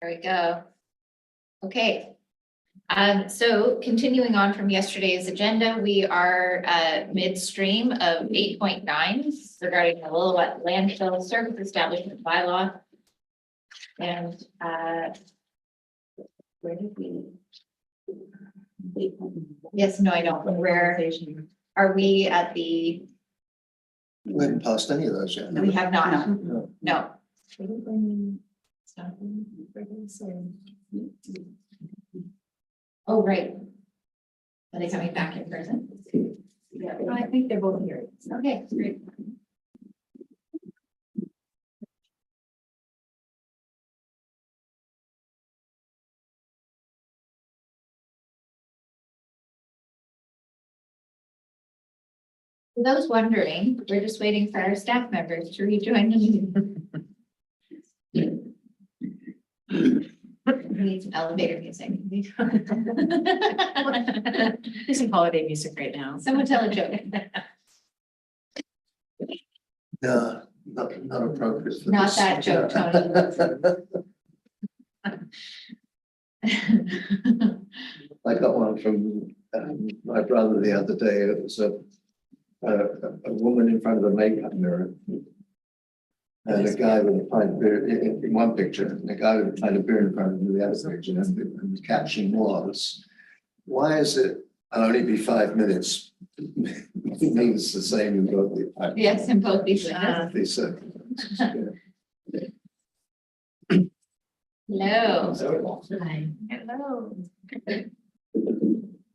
There we go. Okay. So continuing on from yesterday's agenda, we are midstream of 8.9 regarding the Lillooet landfill service establishment bylaw. And where did we? Yes, no, I don't. Where are we at the? We haven't passed any of those yet. We have not. No. No. Oh, right. Are they coming back in person? Yeah, I think they're both here. Okay, great. For those wondering, we're just waiting for our staff members to rejoin the meeting. We need some elevator music. There's some holiday music right now. Someone tell a joke. No, not appropriate. for Not this. that joke, I got one from my brother the other day. It was a woman in front of a makeup mirror. And a guy with a pint of beer in one picture, and a guy with a pint of beer in front of the other picture. And the caption was, why is it I'll only be 5 minutes? It means the same in both the. Yes, in both these. These Hello. Hi. Hello.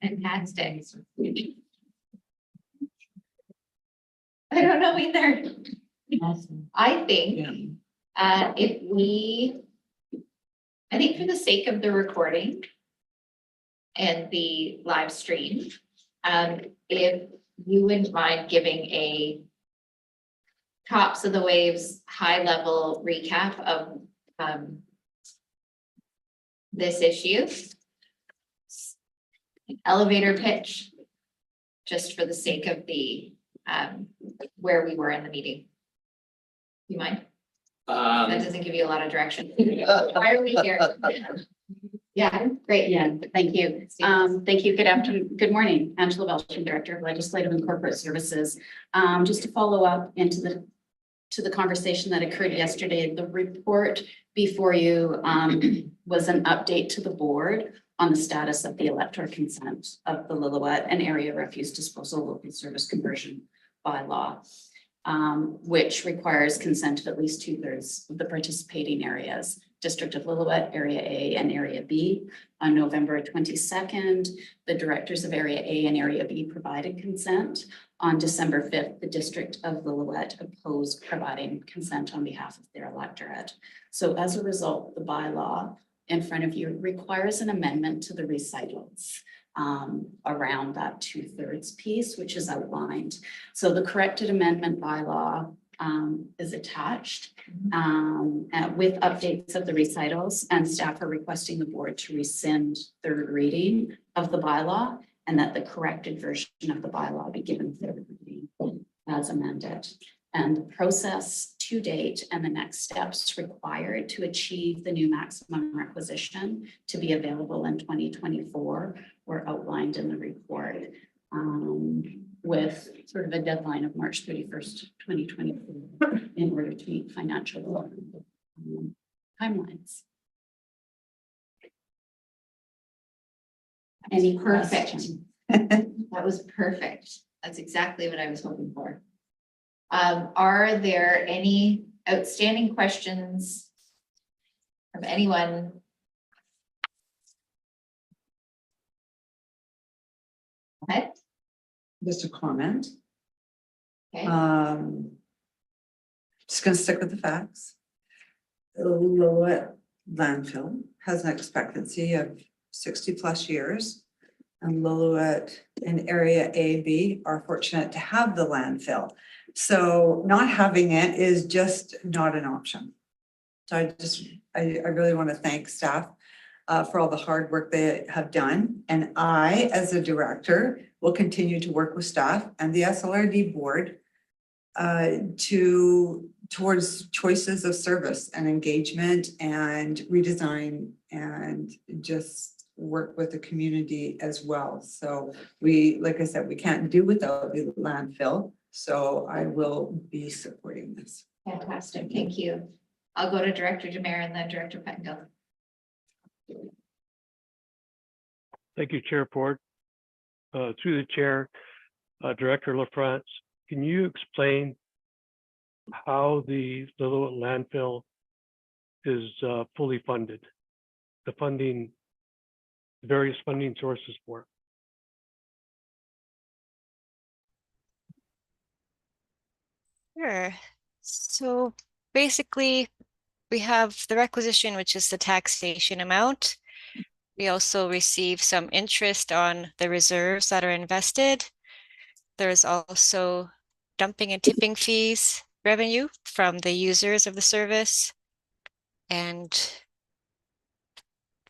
Fantastic. I don't know either. Awesome. I think, I think for the sake of the recording and the live stream, if you wouldn't mind giving a tops of the waves, high level recap of this issue. Elevator pitch, just for the sake of the where we were in the meeting. You mind? That doesn't give you a lot of direction. Why are we here? Yeah, great. Yeah, thank you. Thank you. Good afternoon. Good morning. Angela Belsham, Director of Legislative and Corporate Services. Just to follow up into the conversation that occurred yesterday, the report before you was an update to the board on the status of the electoral consent of the Lillooet and Area Refuse Disposal Local Service Conversion bylaw, which requires consent of at least 2/3 of the participating areas, District of Lillooet, Area A and Area B. On November 22nd, the directors of Area A and Area B provided consent. On December 5th, the District of Lillooet opposed providing consent on behalf of their electorate. So as a result, the bylaw in front of you requires an amendment to the recitals around that 2/3 piece, which is outlined. So the corrected amendment bylaw is attached with updates of the recitals, and staff are requesting the board to rescind third reading of the bylaw and that the corrected version of the bylaw be given third reading as amended. And the process to date and the next steps required to achieve the new maximum requisition to be available in 2024 were outlined in the report, with sort of a deadline of March 31st, 2024 in order to meet financial timelines. Any Perfect. questions? That was perfect. That's exactly what I was hoping for. Are there any outstanding questions from anyone? Okay. Just a comment. Okay. Just gonna stick with the facts. The Lillooet landfill has an expectancy of 60+ years. And Lillooet and Area A, B are fortunate to have the landfill. So not having it is just not an option. So I really want to thank staff for all the hard work they have done. And I, as a director, will continue to work with staff and the SLRD board to towards choices of service and engagement and redesign and just work with the community as well. So we, like I said, we can't do without the landfill. So I will be supporting this. Fantastic, thank you. I'll go to Director Demare and then Director Pettengill. Thank you, Chair Port. Through the chair, Director LaFrance, can you explain how the Lillooet landfill is fully funded? The funding, various funding sources for it. Sure. So basically, we have the requisition, which is the taxation amount. We also receive some interest on the reserves that are invested. There's also dumping and tipping fees revenue from the users of the service. And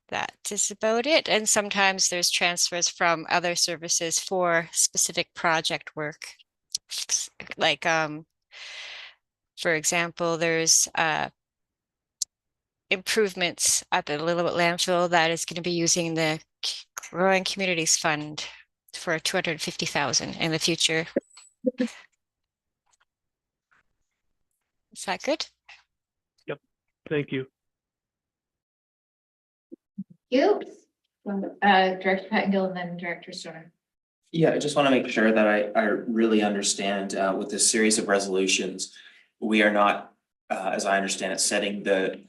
that is about it. And sometimes there's transfers from other services for specific project work. Like, for example, there's improvements at the Lillooet landfill that is going to be using the Growing Communities Fund for 250,000 in the future. Is that good? Thank you. You, Director Pettengill and then Director Stoner. Yeah, I just want to make sure that I really understand with this series of resolutions, we are not, as I understand it, setting the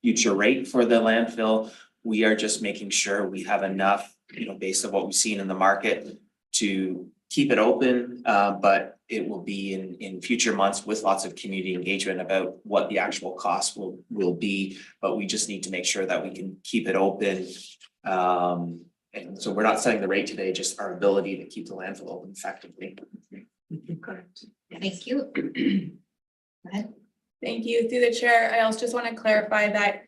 future rate for the landfill. We are just making sure we have enough, based on what we've seen in the market to keep it open, but it will be in future months with lots of community engagement about what the actual cost will be. But we just need to make sure that we can keep it open. And so we're not setting the rate today, just our ability to keep the landfill open effectively. Correct. Thank you. Go ahead. Thank you. Through the chair, I also just want to clarify that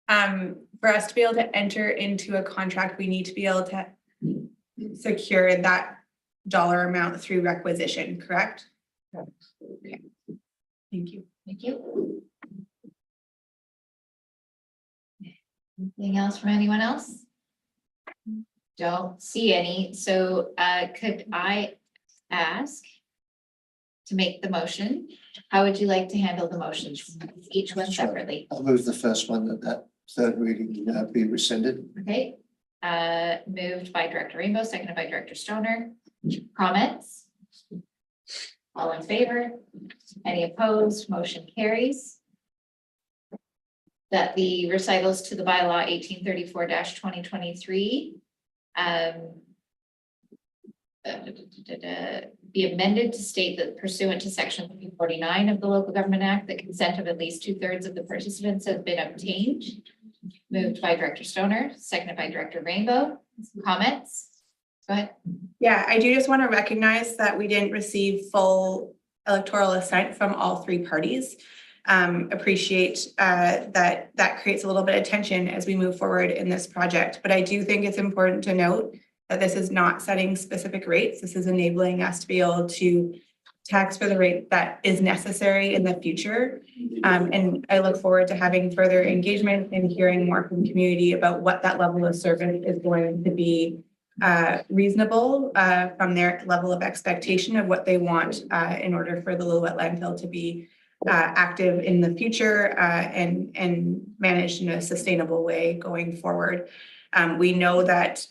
for us to be able to enter into a contract, we need to be able to secure that dollar amount through requisition, correct? Okay. Thank you. Thank you. Anything else from anyone else? Don't see any. So could I ask to make the motion? How would you like to handle the motions? Each one Sure. separately. I'll move the first one that third reading be rescinded. Okay. Moved by Director Rainbow, seconded by Director Stoner. Comments? All in favor? Any opposed? Motion carries. That the recitals to the bylaw 1834-2023 be amended to state that pursuant to section 349 of the Local Government Act, the consent of at least 2/3 of the participants has been obtained. Moved by Director Stoner, seconded by Director Rainbow. Comments? Go ahead. Yeah, I do just want to recognize that we didn't receive full electoral assent from all three parties. Appreciate that creates a little bit of tension as we move forward in this project. But I do think it's important to note that this is not setting specific rates. This is enabling us to be able to tax for the rate that is necessary in the future. And I look forward to having further engagement and hearing more from the community about what that level of service is going to be reasonable from their level of expectation of what they want in order for the Lillooet landfill to be active in the future and managed in a sustainable way going forward. We know that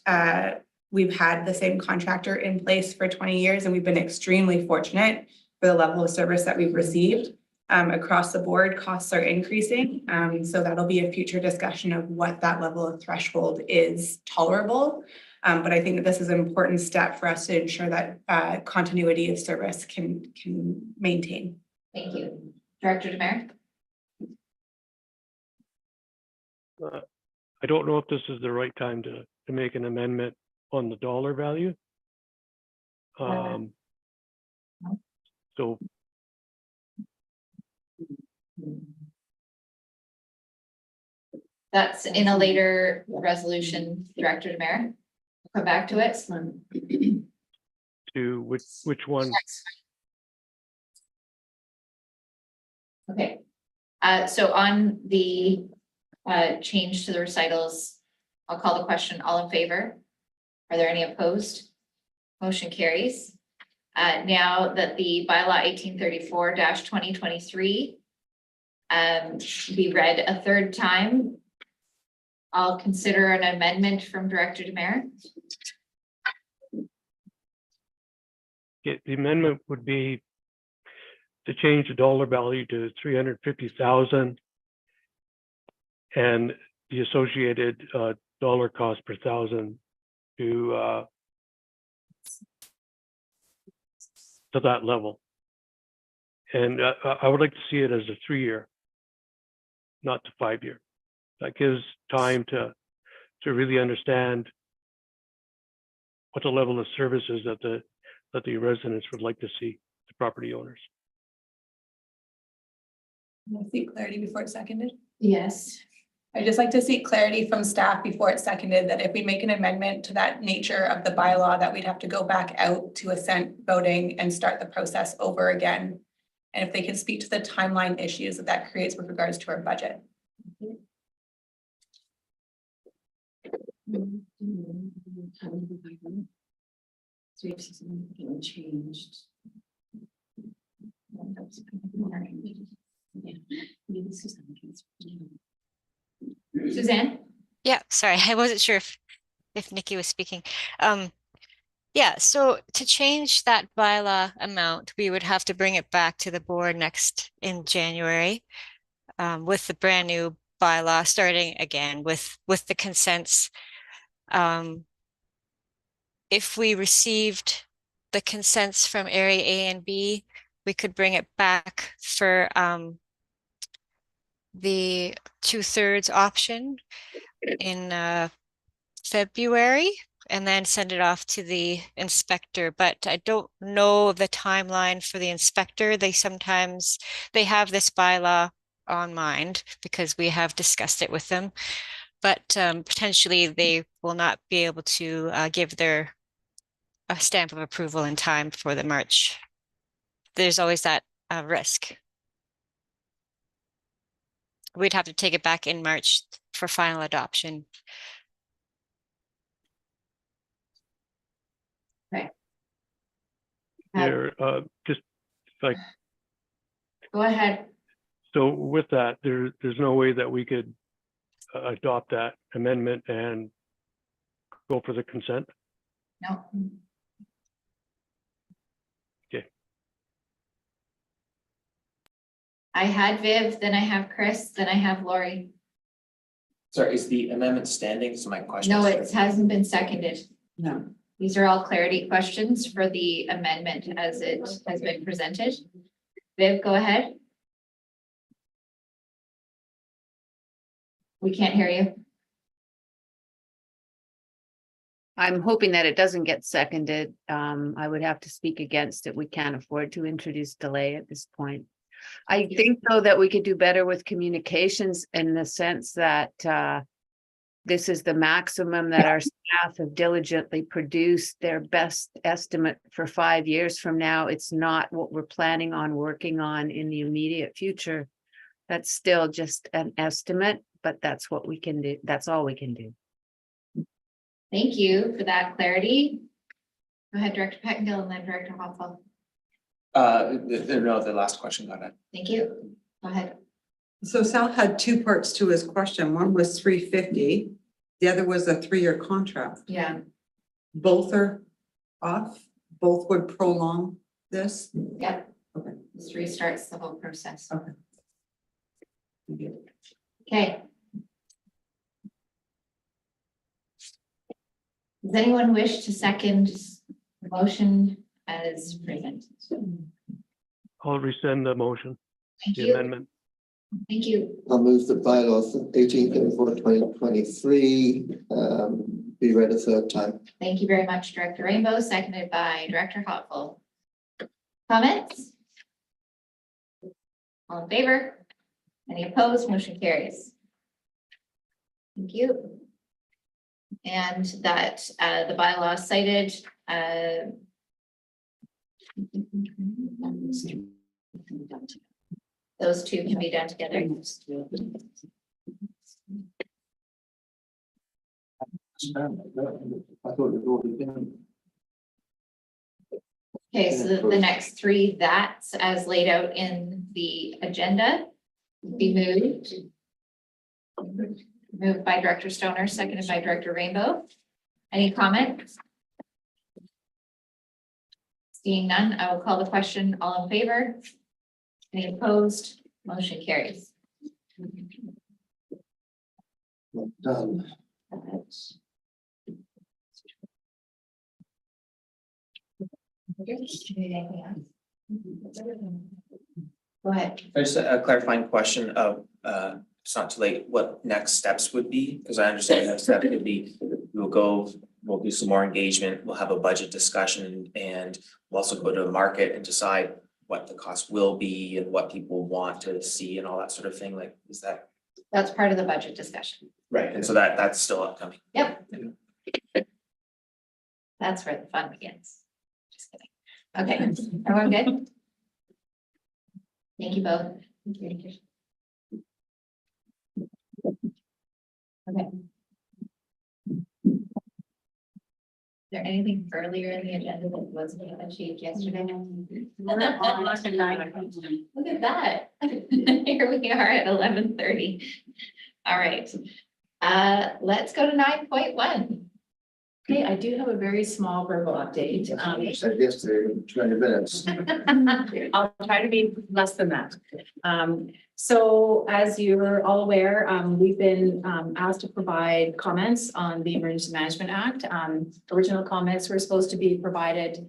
we've had the same contractor in place for 20 years, and we've been extremely fortunate for the level of service that we've received. Across the board, costs are increasing. So that'll be a future discussion of what that level of threshold is tolerable. But I think that this is an important step for us to ensure that continuity of service can maintain. Thank you. Director Demare. I don't know if this is the right time to make an amendment on the dollar value. So That's in a later resolution, Director Demare. Come back to it. to which one? Okay, so on the change to the recitals, I'll call the question, all in favor? Are there any opposed? Motion carries. Now that the bylaw 1834-2023 be read a third time, I'll consider an amendment from Director Demare. The amendment would be to change the dollar value to 350,000 and the associated dollar cost per thousand to that level. And I would like to see it as a 3-year, not to 5-year. That gives time to really understand what the level of services that the residents would like to see, the property owners. I seek clarity before it's seconded. Yes. I'd just like to seek clarity from staff before it's seconded that if we make an amendment to that nature of the bylaw, that we'd have to go back out to assent voting and start the process over again. And if they can speak to the timeline issues that creates with regards to our budget. Changed. Suzanne? Yeah, sorry, I wasn't sure if Nikki was speaking. Yeah, so to change that bylaw amount, we would have to bring it back to the board next in January with the brand new bylaw, starting again with the consents. If we received the consents from area A and B, we could bring it back for the 2/3 option in February and then send it off to the inspector. But I don't know the timeline for the inspector. They have this bylaw on mind because we have discussed it with them, but potentially they will not be able to give a stamp of approval in time for the March. There's always that risk. We'd have to take it back in March for final adoption. There, just like, Go ahead. so with that, there's no way that we could adopt that amendment and go for the consent? No. Okay. I had Viv, then I have Chris, then I have Lori. Sorry, is the amendment standing? So my question. No, it hasn't been seconded. No. These are all clarity questions for the amendment as it has been presented. Viv, go ahead. We can't hear you. I'm hoping that it doesn't get seconded. I would have to speak against it. We can't afford to introduce delay at this point. I think though that we could do better with communications in the sense that this is the maximum that our staff have diligently produced their best estimate for 5 years from now. It's not what we're planning on working on in the immediate future. That's still just an estimate, but that's what we can do. That's all we can do. Thank you for that clarity. Go ahead, Director Pettengill and then Director Hoffel. No, the last question got it. Thank you. Go ahead. So Sal had 2 parts to his question. One was 350. The other was a 3-year contract. Yeah. Both are off. Both would prolong this. Yep. Okay. This restarts the whole process. Okay. Okay. Does anyone wish to second the motion as presented? I'll rescind the motion, Thank the you. amendment. Thank you. I'll move the bylaws 1834-2023 be read a third time. Thank you very much, Director Rainbow, seconded by Director Hopeful. Comments? All in favor? Any opposed? Motion carries. Thank you. And that the bylaw cited Those two can be done together. I thought it was already done. Okay, so the next three that's as laid out in the agenda be moved. Moved by Director Stoner, seconded by Director Rainbow. Any comments? Seeing none, I will call the question. All in favor? Any opposed? Motion carries. Well done. Go ahead. There's a clarifying question of, it's not too late, what next steps would be, because I understand the next step could be, we'll do some more engagement, we'll have a budget discussion, and we'll also go to the market and decide what the cost will be and what people want to see and all that sort of thing, like, is that? That's part of the budget discussion. Right. And so that's still upcoming. Yep. That's where the fun begins. Just kidding. Okay, everyone good? Thank you both. Okay. Is there anything earlier in the agenda that wasn't achieved yesterday? Look at that. Here we are at 11:30. All right. Let's go to 9.1. Okay, I do have a very small verbal update. You said yesterday, 20 minutes. I'll try to be less than that. So as you're all aware, we've been asked to provide comments on the Emergency Management Act. Original comments were supposed to be provided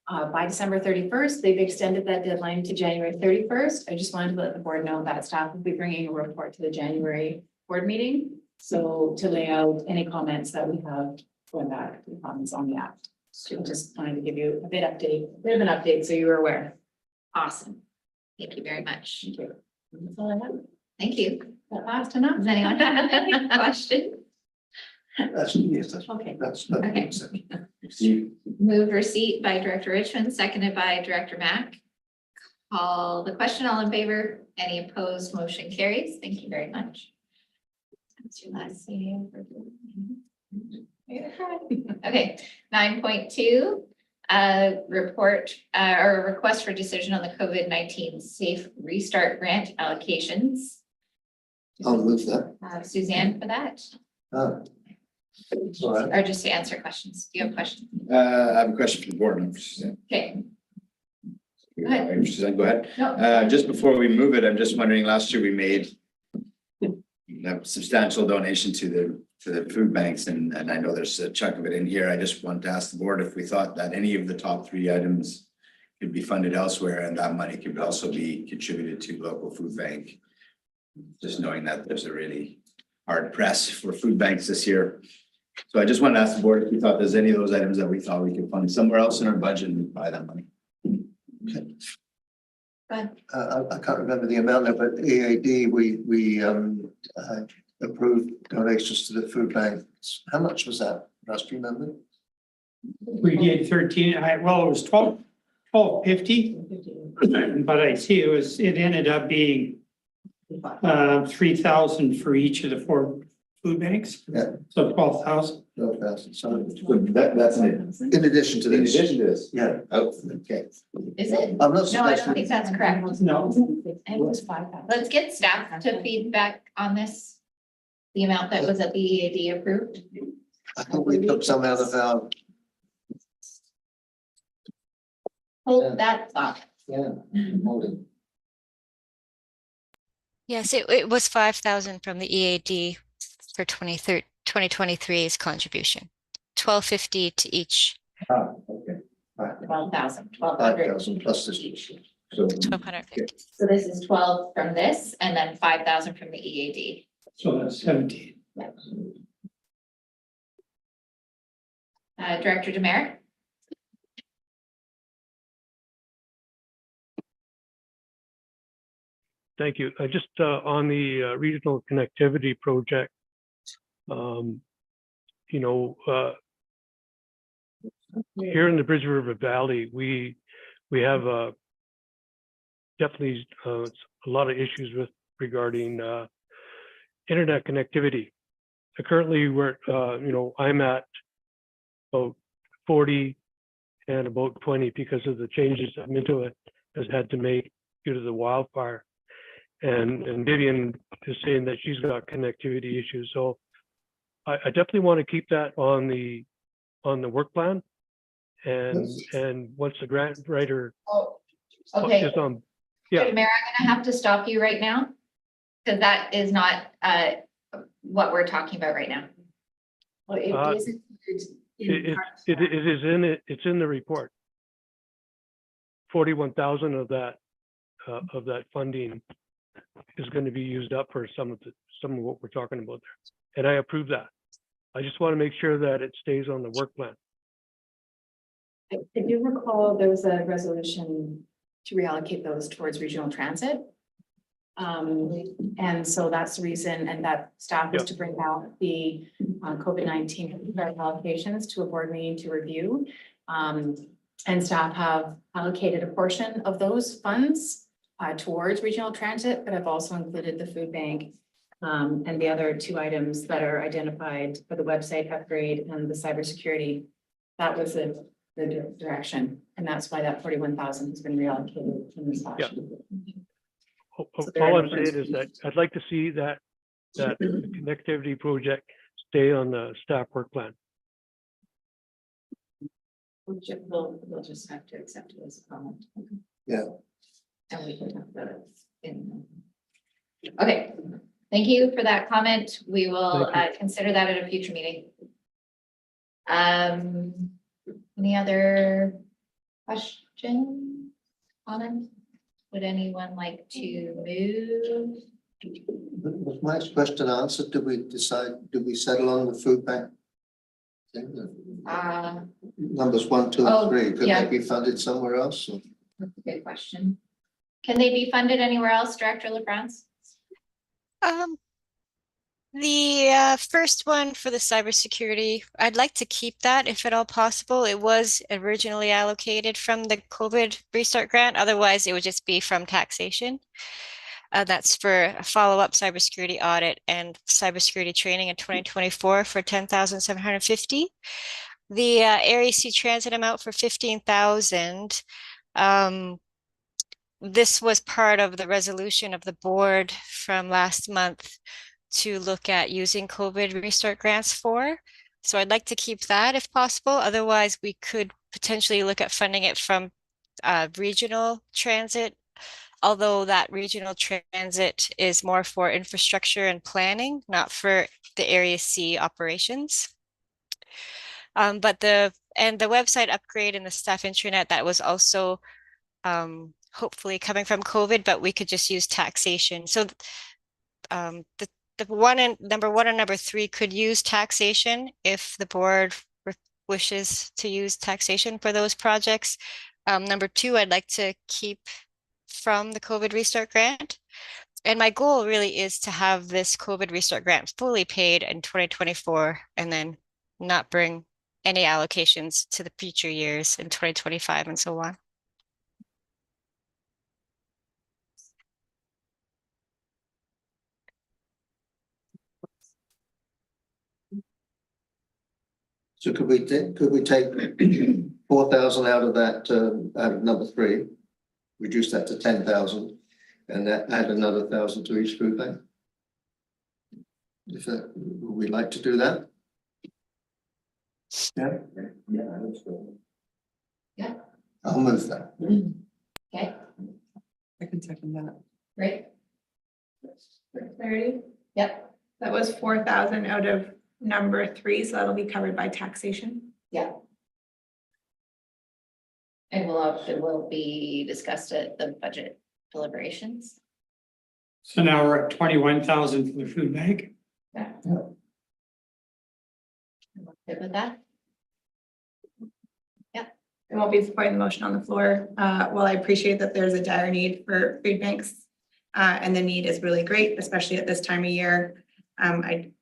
by December 31st. They've extended that deadline to January 31st. I just wanted to let the board know that staff will be bringing a report to the January board meeting. So to lay out any comments that we have going back to the comments on the act. So just wanted to give you a bit of an update, so you were aware. Awesome. Thank you very much. Thank you. That's all I have. Thank you. That fast enough. Does anyone have any questions? Yes, Okay. that's. Okay. Move receipt by Director Richmond, seconded by Director Mack. Call the question. All in favor? Any opposed? Motion carries. Thank you very much. That's your last thing. Okay, 9.2, report or request for decision on the COVID-19 Safe Restart Grant allocations. I'll move that. Suzanne for that, All right. or just to answer questions. Do you have questions? I have a question for the board member, Suzanne. Okay. Go ahead. Suzanne, go ahead. No. Just before we move it, I'm just wondering, last year we made a substantial donation to the food banks, and I know there's a chunk of it in here. I just want to ask the board if we thought that any of the top three items could be funded elsewhere, and that money could also be contributed to local food bank. Just knowing that there's a really hard press for food banks this year. So I just want to ask the board if we thought there's any of those items that we thought we could fund somewhere else in our budget and buy that money. Okay. Go ahead. I can't remember the amount now, but EAD, we approved donations to the food banks. How much was that? Russ, do you remember? We did 13, well, it was 1250, but I see it ended up being 3,000 for each of the four food banks. Yeah. So 12,000. 12,000. So That's in addition to this. this. Yeah. Oh, okay. Is it? I'm not No, I don't suggesting. think that's correct. No. It was 5,000. Let's get staff to feedback on this. The amount that was at the EAD approved. I thought we took some out of our. Hold that thought. Yeah. Holding. Yes, it was 5,000 from the EAD for 2023's contribution. 1,250 to each, Okay. 12,000, 1,200. 5,000 plus this. So 1,250. So this is 12 from this and then 5,000 from the EAD. So that's 17. Director Demerit? Thank you. Just on the regional connectivity project, here in the Bridge River Valley, we have definitely a lot of issues with regarding internet connectivity. So currently we're, I'm at about 40 and about 20 because of the changes that Minto has had to make due to the wildfire. And Vivian is saying that she's got connectivity issues. So I definitely want to keep that on the work plan. And once the grant writer Oh, okay. is on, yeah. Mayor, I'm gonna have to stop you right now, because that is not what we're talking about right now. Well, it is included in It's in the report. 41,000 of that funding is going to be used up for some of what we're talking about there, and I approve that. I just want to make sure that it stays on the work plan. I do recall there was a resolution to reallocate those towards regional transit. And so that's the reason, and that staff was to bring out the COVID-19 allocations to a board meeting to review. And staff have allocated a portion of those funds towards regional transit, but I've also included the food bank and the other two items that are identified for the website upgrade and the cybersecurity. That was the direction, and that's why that 41,000 has been reallocated in this action. All I'm saying is that I'd like to see that connectivity project stay on the staff work plan. We'll just have to accept it as a comment. Yeah. And we can talk about it in. Okay, thank you for that comment. We will consider that at a future meeting. Any other questions, comments? Would anyone like to move? Was Mike's question answered? Did we settle on the food bank? Numbers 1, 2, and 3, could they be funded somewhere else? Or? That's a good question. Can they be funded anywhere else, Director LaFrance? The first one for the cybersecurity, I'd like to keep that if at all possible. It was originally allocated from the COVID restart grant. Otherwise, it would just be from taxation. That's for a follow-up cybersecurity audit and cybersecurity training in 2024 for $10,750. The Area C transit amount for $15,000. This was part of the resolution of the board from last month to look at using COVID restart grants for. So I'd like to keep that if possible. Otherwise, we could potentially look at funding it from regional transit, although that regional transit is more for infrastructure and planning, not for the Area C operations. But the website upgrade and the staff intranet, that was also hopefully coming from COVID, but we could just use taxation. So the one and number 1 and number 3 could use taxation if the board wishes to use taxation for those projects. Number 2, I'd like to keep from the COVID restart grant. And my goal really is to have this COVID restart grant fully paid in 2024 and then not bring any allocations to the future years in 2025 and so on. So could we take 4,000 out of that, out of number 3, reduce that to 10,000, and that add another 1,000 to each food bank? Would we like to do that? Yeah. Yeah. I'll move that. Okay, I can second that. great. For clarity, Yep, that was 4,000 out of number 3, so that'll be covered by taxation. yeah. And it will be discussed at the budget deliberations. So now we're at 21,000 for the food bank. Yeah. Good with that? I won't be supporting the motion on the floor. While I appreciate that there's a dire need for food banks, and the need is really great, especially at this time of year. I'm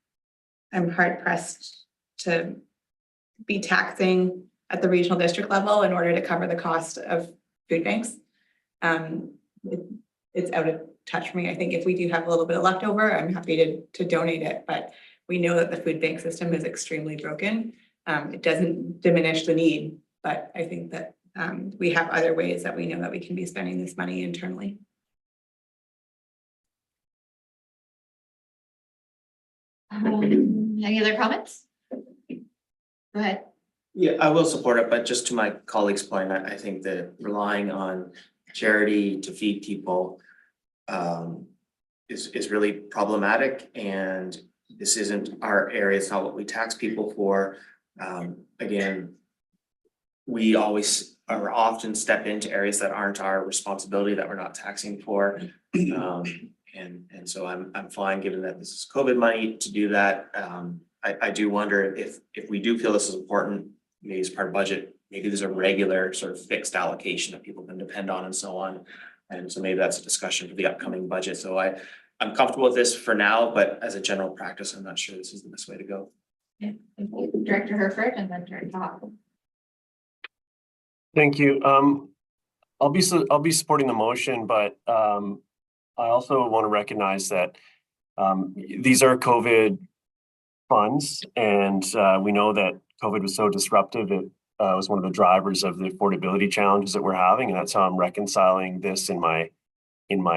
hard pressed to be taxing at the regional district level in order to cover the cost of food banks. It's out of touch for me. I think if we do have a little bit of leftover, I'm happy to donate it, but we know that the food bank system is extremely broken. It doesn't diminish the need, but I think that we have other ways that we know that we can be spending this money internally. Any other comments? Go ahead. Yeah, I will support it, but just to my colleague's point, I think that relying on charity to feed people is really problematic, and this isn't our area, it's not what we tax people for. Again, we always or often step into areas that aren't our responsibility, that we're not taxing for. And so I'm fine, given that this is COVID money, to do that. I do wonder if we do feel this is important, maybe as part of budget, maybe there's a regular sort of fixed allocation that people can depend on and so on. And so maybe that's a discussion for the upcoming budget. So I'm comfortable with this for now, but as a general practice, I'm not sure this is the best way to go. Yeah, thank you. Director Herford and then Director Hawk. Thank you. I'll be supporting the motion, but I also want to recognize that these are COVID funds, and we know that COVID was so disruptive. It was one of the drivers of the affordability challenges that we're having, and that's how I'm reconciling this in my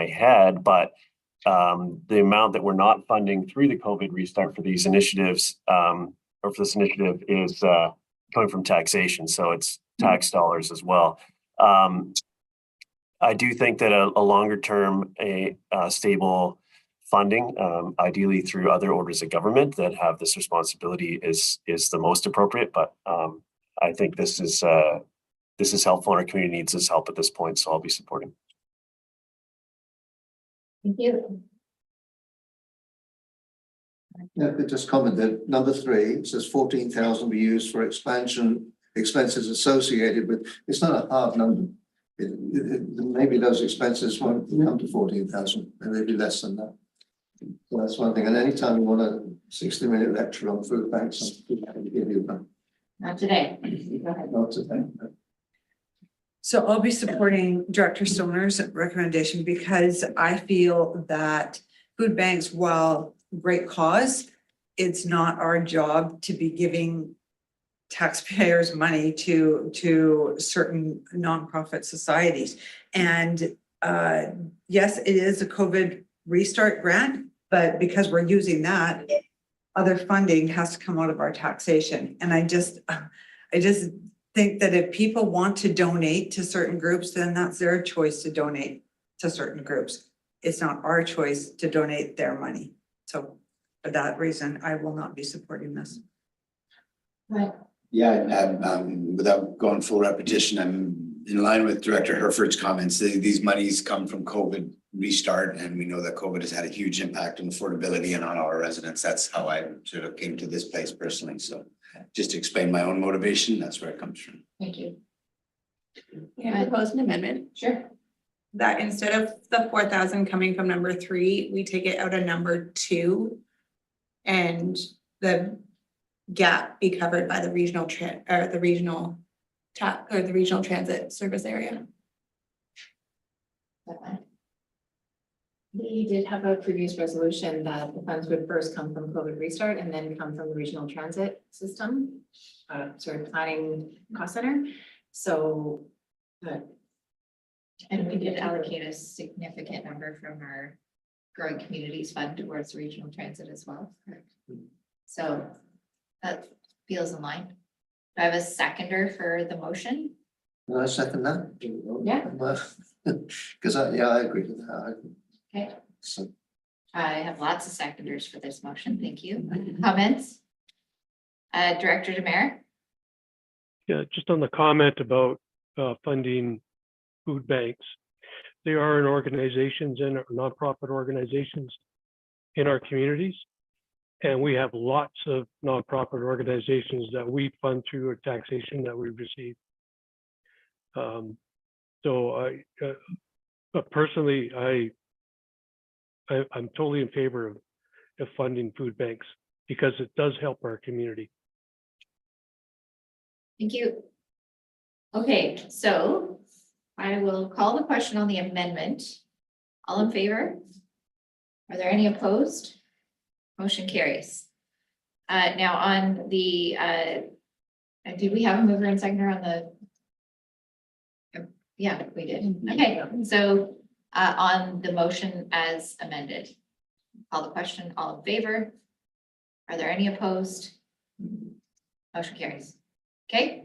head. But the amount that we're not funding through the COVID restart for these initiatives, or for this initiative, is coming from taxation. So it's tax dollars as well. I do think that a longer term, a stable funding, ideally through other orders of government that have this responsibility, is the most appropriate. But I think this is helpful, and our community needs this help at this point. So I'll be supporting. Thank you. Yeah, I could just comment that number 3 says 14,000 be used for expenses associated with. It's not a hard number. Maybe those expenses won't come to 14,000, maybe less than that. So that's one thing. And anytime you want a 60-minute lecture on food banks, I'm happy to give you one. Not today. Go ahead. Not today. So I'll be supporting Director Stoner's recommendation because I feel that food banks, while great cause, it's not our job to be giving taxpayers money to certain nonprofit societies. And yes, it is a COVID restart grant, but because we're using that, other funding has to come out of our taxation. And I just think that if people want to donate to certain groups, then that's their choice to donate to certain groups. It's not our choice to donate their money. So for that reason, I will not be supporting this. Right. Yeah, without going full repetition, I'm in line with Director Herford's comments. These monies come from COVID restart, and we know that COVID has had a huge impact on affordability and on our residents. That's how I sort of came to this place personally. So just to explain my own motivation, that's where it comes from. Thank you. Can I propose an amendment? Sure. That instead of the 4,000 coming from number 3, we take it out of number 2, and the gap be covered by the regional transit service area. We did have a previous resolution that the funds would first come from COVID restart and then come from the regional transit system, sort of planning cost center. So, And we did allocate a significant number from our growing communities fund towards regional transit as well. Correct. So that feels in line. Do I have a seconder for the motion? Can I second that? Yeah. Because I agree with that. Okay. So I have lots of seconders for this motion. Thank you. Comments? Director Demare? Yeah, just on the comment about funding food banks. They are in organizations and nonprofit organizations in our communities. And we have lots of nonprofit organizations that we fund through a taxation that we receive. But personally, I'm totally in favor of funding food banks because it does help our community. Thank you. Okay, so I will call the question on the amendment. All in favor? Are there any opposed? Motion carries. Now on the, did we have a mover and seconder on the? Yeah, we did. Okay, so on the motion as amended. Call the question, all in favor? Are there any opposed? Motion carries. Okay?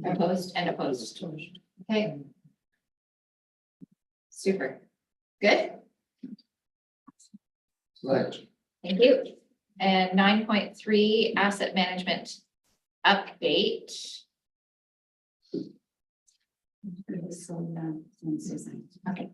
Opposed and opposed. Okay. Super. Good. Right. Thank you. And 9.3 asset management update. Okay.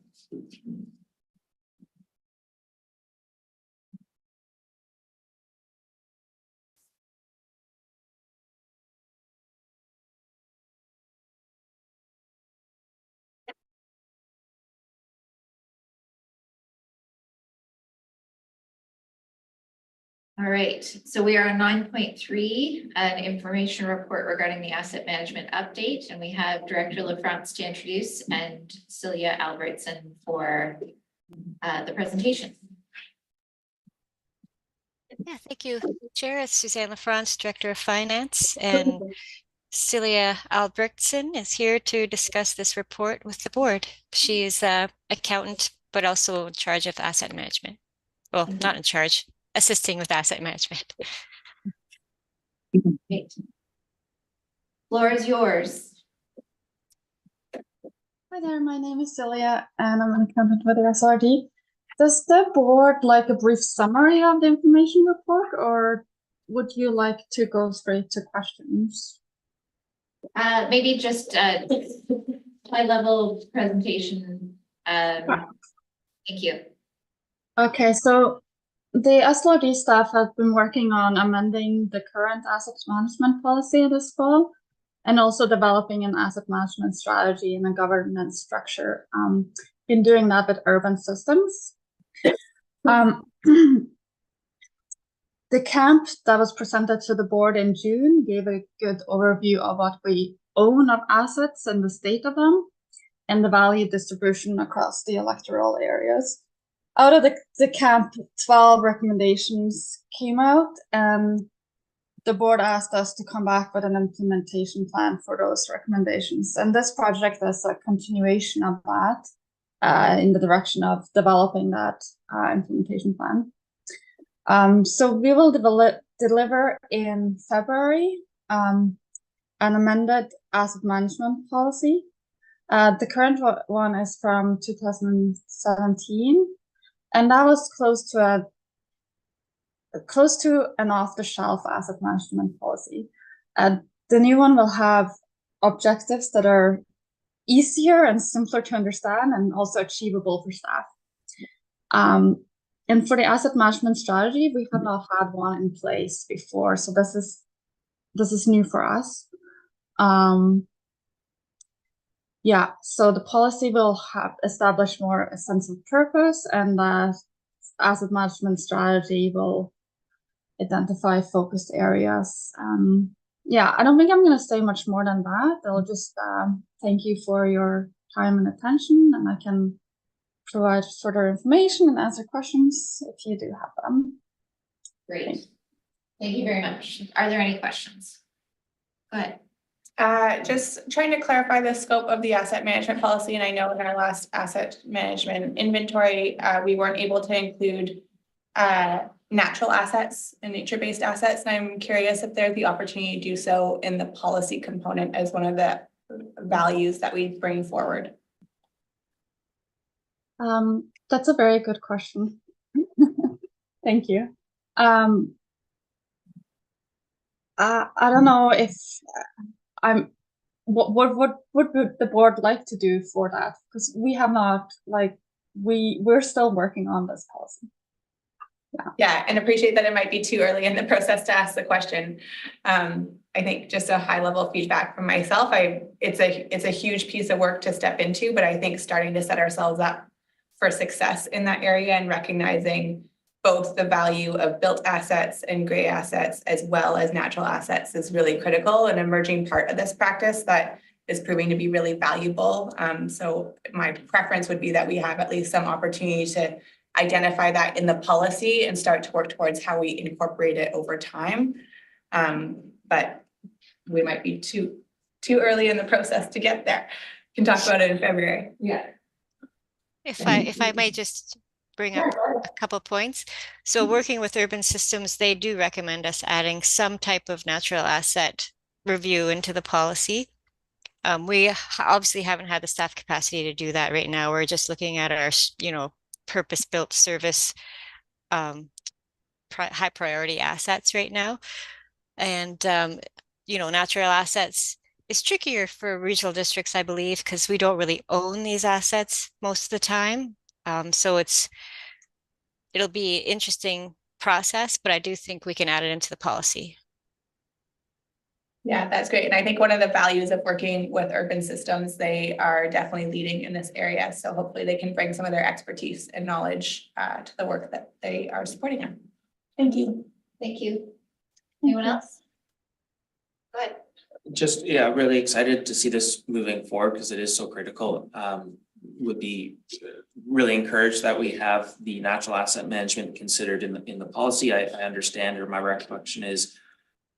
All right, so we are on 9.3, an information report regarding the asset management update, and we have Director LaFrance to introduce and Celia Albertson for the presentation. Yeah, thank you, Chair. It's Suzanne LaFrance, Director of Finance, and Celia Albertson is here to discuss this report with the board. She is an accountant, but also in charge of asset management. Well, not in charge, assisting with asset management. Great. Floor is yours. Hi there, my name is Celia and I'm an accountant with the SLRD. Does the board like a brief summary of the information report, or would you like to go straight to questions? Maybe just a high-level presentation. Thank you. Okay, so the SLRD staff have been working on amending the current asset management policy this fall, and also developing an asset management strategy and a governance structure. Been doing that with urban systems. The camp that was presented to the board in June gave a good overview of what we own of assets and the state of them, and the value distribution across the electoral areas. Out of the camp, 12 recommendations came out, and the board asked us to come back with an implementation plan for those recommendations. And this project is a continuation of that, in the direction of developing that implementation plan. So we will deliver in February an amended asset management policy. The current one is from 2017, and that was close to an off-the-shelf asset management policy. The new one will have objectives that are easier and simpler to understand and also achievable for staff. And for the asset management strategy, we have not had one in place before, so this is new for us. Yeah, so the policy will have established more a sense of purpose, and the asset management strategy will identify focused areas. Yeah, I don't think I'm going to say much more than that. I'll just thank you for your time and attention, and I can provide further information and answer questions if you do have them. Great. Thank you very much. Are there any questions? Go ahead. Just trying to clarify the scope of the asset management policy. And I know in our last asset management inventory, we weren't able to include natural assets and nature-based assets. And I'm curious if there's the opportunity to do so in the policy component as one of the values that we bring forward. That's a very good question. Thank you. I don't know if what would the board like to do for that? Because we have not, like, we're still working on this policy. Yeah, and appreciate that it might be too early in the process to ask the question. I think just a high level feedback from myself, it's a huge piece of work to step into, but I think starting to set ourselves up for success in that area and recognizing both the value of built assets and gray assets as well as natural assets is really critical. An emerging part of this practice that is proving to be really valuable. So my preference would be that we have at least some opportunity to identify that in the policy and start to work towards how we incorporate it over time. But we might be too early in the process to get there. Can talk about it in February. Yeah. If I might just bring up a couple points. So working with urban systems, they do recommend us adding some type of natural asset review into the policy. We obviously haven't had the staff capacity to do that right now. We're just looking at our, purpose-built service, high priority assets right now. And, natural assets is trickier for regional districts, I believe, because we don't really own these assets most of the time. So it'll be an interesting process, but I do think we can add it into the policy. Yeah, that's great. And I think one of the values of working with urban systems, they are definitely leading in this area. So hopefully they can bring some of their expertise and knowledge to the work that they are supporting on. Thank you. Thank you. Anyone else? Go ahead. Just, yeah, really excited to see this moving forward because it is so critical. Would be really encouraged that we have the natural asset management considered in the policy. I understand, or my recollection is,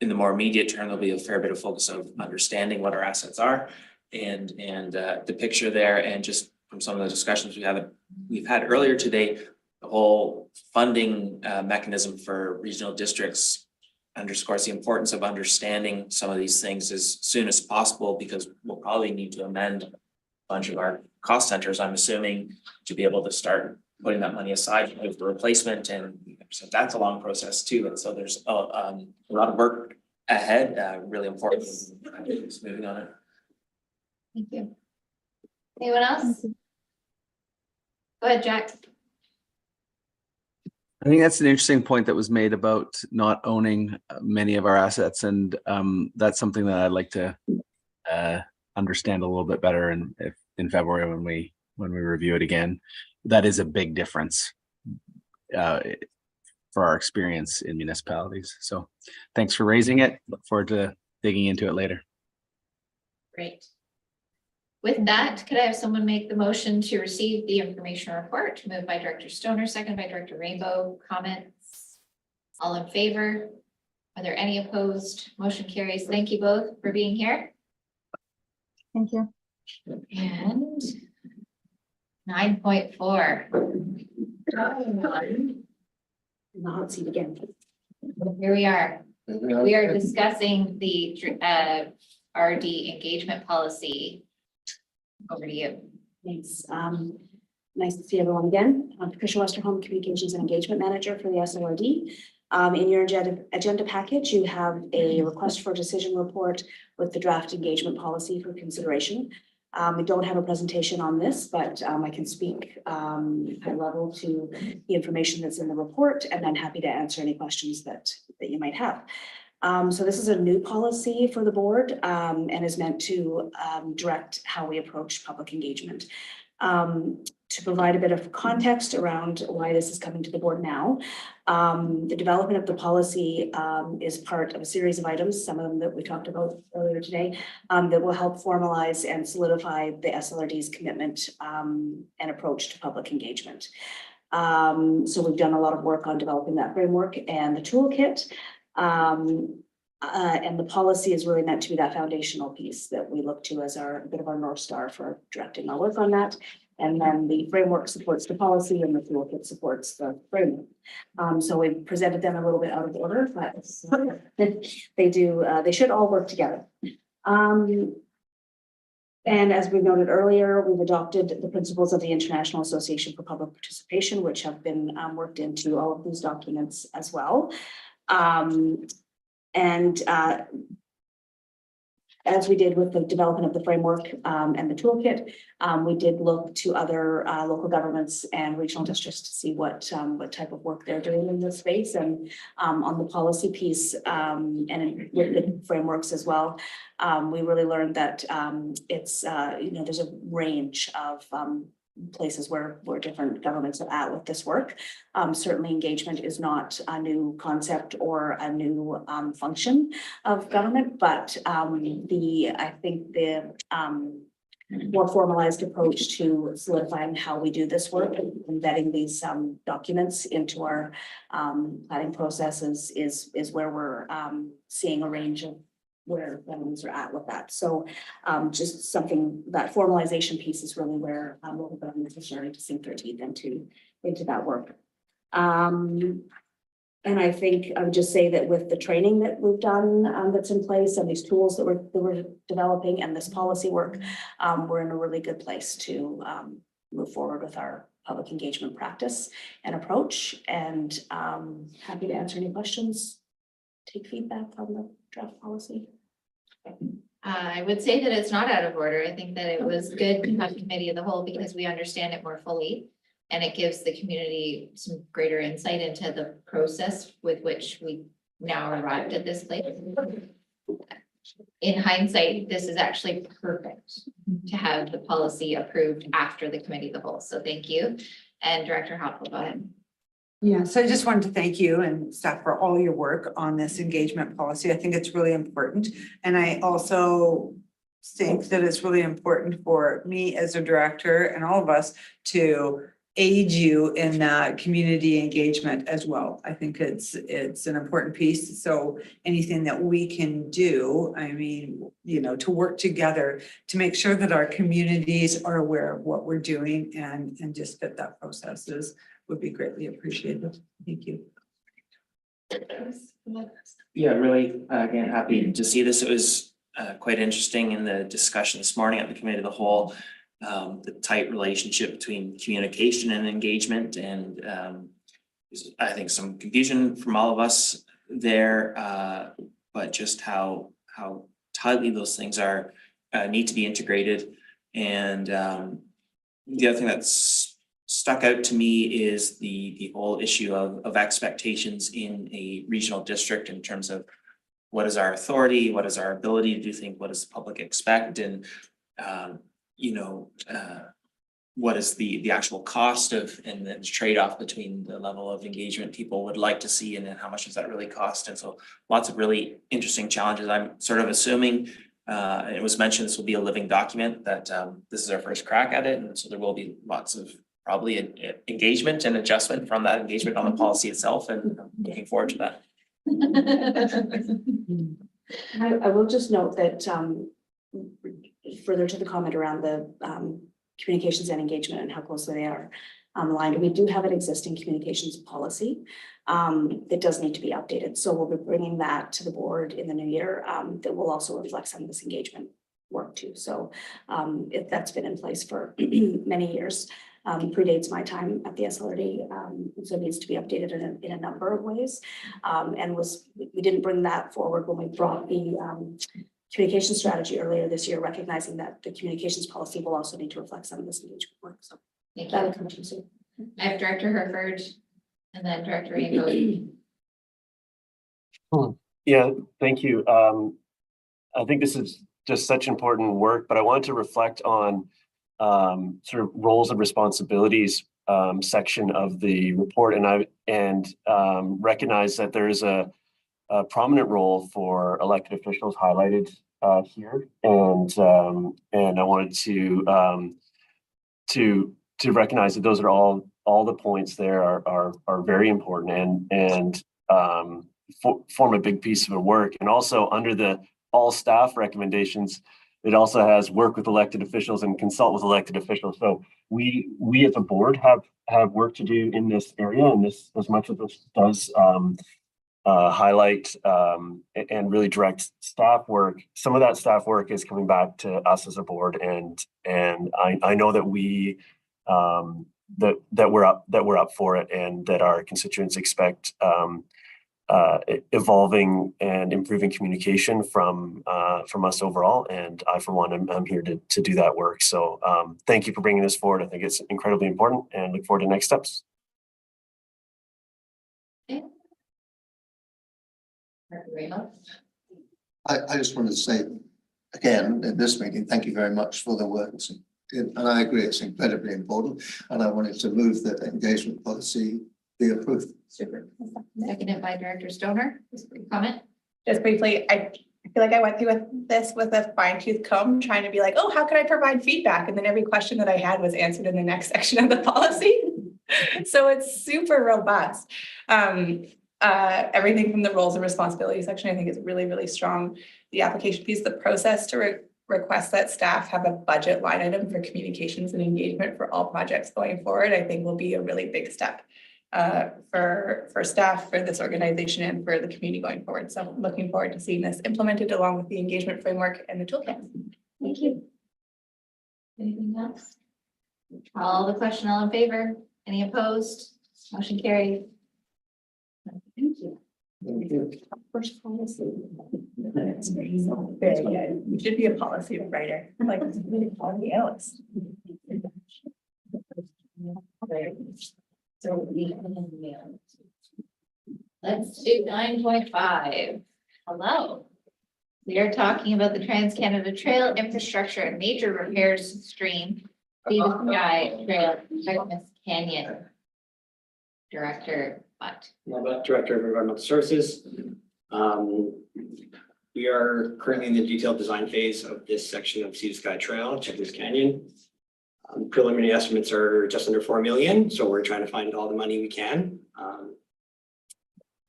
in the more immediate term, there'll be a fair bit of focus of understanding what our assets are and the picture there. And just from some of the discussions we've had earlier today, the whole funding mechanism for regional districts underscores the importance of understanding some of these things as soon as possible, because we'll probably need to amend a bunch of our cost centers, I'm assuming, to be able to start putting that money aside for replacement. And so that's a long process too. And so there's a lot of work ahead, really important. Moving on it. Thank you. Anyone else? Go ahead, Jack. I think that's an interesting point that was made about not owning many of our assets. And that's something that I'd like to understand a little bit better in February when we review it again. That is a big difference for our experience in municipalities. So thanks for raising it. Look forward to digging into it later. Great. With that, could I have someone make the motion to receive the information report? Moved by Director Stoner, second by Director Rainbow. Comments? All in favor? Are there any opposed? Motion carries. Thank you both for being here. Thank you. And 9.4. In the hot seat again. Here we are. We are discussing the RD engagement policy. Over to you. Thanks. Nice to see everyone again. I'm Patricia Westerholm, Communications and Engagement Manager for the SLRD. In your agenda package, you have a request for decision report with the draft engagement policy for consideration. We don't have a presentation on this, but I can speak high level to the information that's in the report, and I'm happy to answer any questions that you might have. So this is a new policy for the board and is meant to direct how we approach public engagement. To provide a bit of context around why this is coming to the board now, the development of the policy is part of a series of items, some of them that we talked about earlier today, that will help formalize and solidify the SLRD's commitment and approach to public engagement. So we've done a lot of work on developing that framework and the toolkit. And the policy is really meant to be that foundational piece that we look to as a bit of our North Star for directing our work on that. And then the framework supports the policy and the toolkit supports the framework. So we've presented them a little bit out of order, but they should all work together. And as we noted earlier, we've adopted the principles of the International Association for Public Participation, which have been worked into all of these documents as well. As we did with the development of the framework and the toolkit, we did look to other local governments and regional districts to see what type of work they're doing in this space. And on the policy piece and with the frameworks as well, we really learned that it's there's a range of places where different governments are at with this work. Certainly engagement is not a new concept or a new function of government, but I think the more formalized approach to solidifying how we do this work and embedding these documents into our planning processes is where we're seeing a range of where governments are at with that. So just something, that formalization piece is really where local governments are starting to sink their teeth into that work. And I think I would just say that with the training that we've done that's in place and these tools that we're developing and this policy work, we're in a really good place to move forward with our public engagement practice and approach. And happy to answer any questions, take feedback on the draft policy. I would say that it's not out of order. I think that it was good to have committee of the whole because we understand it more fully. And it gives the community some greater insight into the process with which we now arrived at this place. In hindsight, this is actually perfect to have the policy approved after the committee of the whole. So thank you. And Director Hoppe, go ahead. Yeah, so I just wanted to thank you and staff for all your work on this engagement policy. I think it's really important. And I also think that it's really important for me as a director and all of us to aid you in that community engagement as well. I think it's an important piece. So anything that we can do, I mean, you know, to work together to make sure that our communities are aware of what we're doing and just that that process would be greatly appreciated. Thank you. Yeah, really, again, happy to see this. It was quite interesting in the discussion this morning at the committee of the whole, the tight relationship between communication and engagement, and I think some confusion from all of us there, but just how tightly those things are need to be integrated. And the other thing that's stuck out to me is the whole issue of expectations in a regional district in terms of what is our authority, what is our ability to do things, what does the public expect, and what is the actual cost of and the trade-off between the level of engagement people would like to see and then how much does that really cost. And so lots of really interesting challenges. I'm sort of assuming it was mentioned this will be a living document, that this is our first crack at it, and so there will be lots of probably engagement and adjustment from that engagement on the policy itself, and I'm looking forward to that. I will just note that further to the comment around the communications and engagement and how closely they are aligned, we do have an existing communications policy. It does need to be updated. So we'll be bringing that to the board in the new year that will also reflect some of this engagement work too. So that's been in place for many years. Predates my time at the SLRD, so it needs to be updated in a number of ways. And we didn't bring that forward when we brought the communication strategy earlier this year, recognizing that the communications policy will also need to reflect some of this engagement work. So that'll come to you soon. I have Director Herford and then Director Rainbow. Yeah, thank you. I think this is just such important work, but I wanted to reflect on sort of roles and responsibilities section of the report, and recognize that there is a prominent role for elected officials highlighted here, and I wanted to recognize that those are all the points there are very important and form a big piece of the work. And also under the all staff recommendations, it also has work with elected officials and consult with elected officials. So we as a board have work to do in this area, and this, as much as this does highlight and really direct staff work, some of that staff work is coming back to us as a board, and I know that we that we're up for it, and that our constituents expect evolving and improving communication from us overall. And I, for one, I'm here to do that work. So thank you for bringing this forward. I think it's incredibly important, and look forward to next steps. Okay. I just wanted to say again in this meeting, thank you very much for the work that's And I agree, it's incredibly important, and I wanted to move that engagement policy be approved. Super. Seconded by Director Stoner. Comment? Just briefly, I feel like I went through this with a fine tooth comb, trying to be like, oh, how can I provide feedback? And then every question that I had was answered in the next section of the policy. So it's super robust. Everything from the roles and responsibilities section, I think is really, really strong. The application piece, the process to request that staff have a budget line item for communications and engagement for all projects going forward, I think will be a really big step for staff, for this organization, and for the community going forward. So I'm looking forward to seeing this implemented along with the engagement framework and the toolkit. Thank you. Anything else? All the question, all in favor? Any opposed? Motion carried. Thank you. First policy. That's very good. You should be a policy writer, like policy analyst. So let's do 9.5. Hello. We are talking about the Trans-Canada Trail infrastructure and major repairs stream, Sea to Sky Trail, Squamish Canyon. Director, what? Director of Environmental Services. We are currently in the detailed design phase of this section of Sea to Sky Trail, Squamish Canyon. Preliminary estimates are just under 4 million, so we're trying to find all the money we can.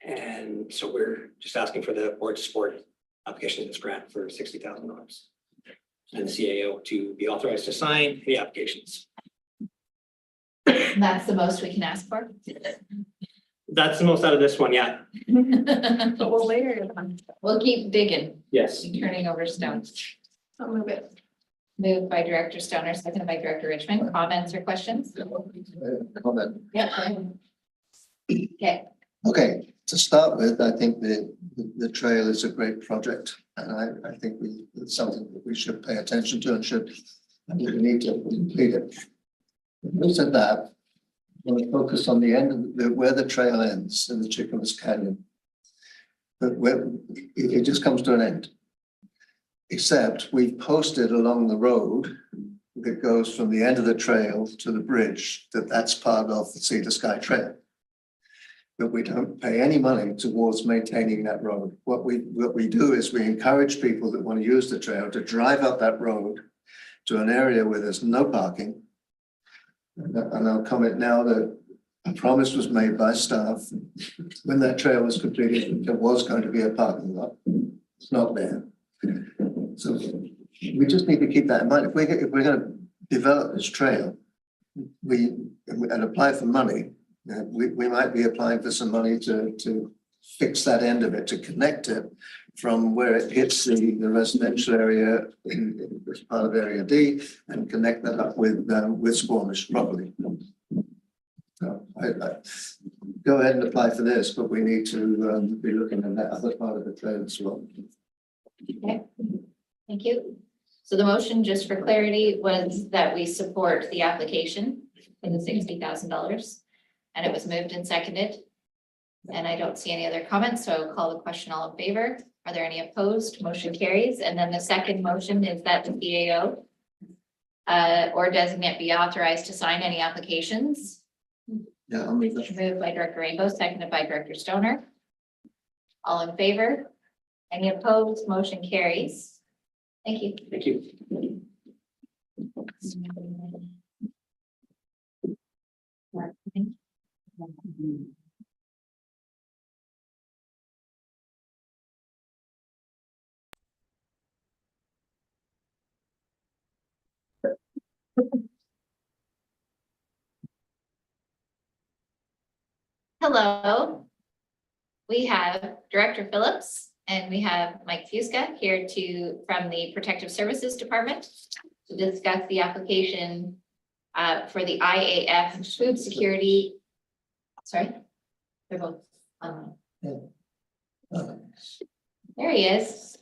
And so we're just asking for the board to support application of this grant for $60,000 and the CAO to be authorized to sign the applications. That's the most we can ask for. That's the most out of this one, yeah. But we'll later it on. We'll keep digging. Yes. And turning over stones. I'll move it. Moved by Director Stoner, seconded by Director Richmond. Comments or questions? Comment. Yeah. Okay. Okay, to start with, I think the trail is a great project, and I think it's something that we should pay attention to and we need to complete it. Having said that, I want to focus on the end of where the trail ends in the Squamish Canyon. But where it just comes to an end. Except we've posted along the road that goes from the end of the trail to the bridge, that's part of the Sea to Sky Trail. But we don't pay any money towards maintaining that road. What we do is we encourage people that want to use the trail to drive up that road to an area where there's no parking. And I'll comment now that a promise was made by staff when that trail was completed, there was going to be a parking lot. It's not there. So we just need to keep that in mind. If we're going to develop this trail, and apply for money, we might be applying for some money to fix that end of it, to connect it from where it hits the residential area in this part of Area D and connect that up with Squamish properly. So I go ahead and apply for this, but we need to be looking at that other part of the trail as well. Okay, thank you. So the motion, just for clarity, was that we support the application for the $60,000, and it was moved and seconded. And I don't see any other comments, so I'll call the question. All in favor? Are there any opposed? Motion carries. And then the second motion is that the CAO or designate be authorized to sign any applications. Yeah, I'll move that. Moved by Director Rainbow, seconded by Director Stoner. All in favor? Any opposed? Motion carries. Thank you. Thank you. Hello. We have Director Phillips and we have Mike Fusca here from the Protective Services Department to discuss the application for the IAF food security. Sorry, they're both online. There he is.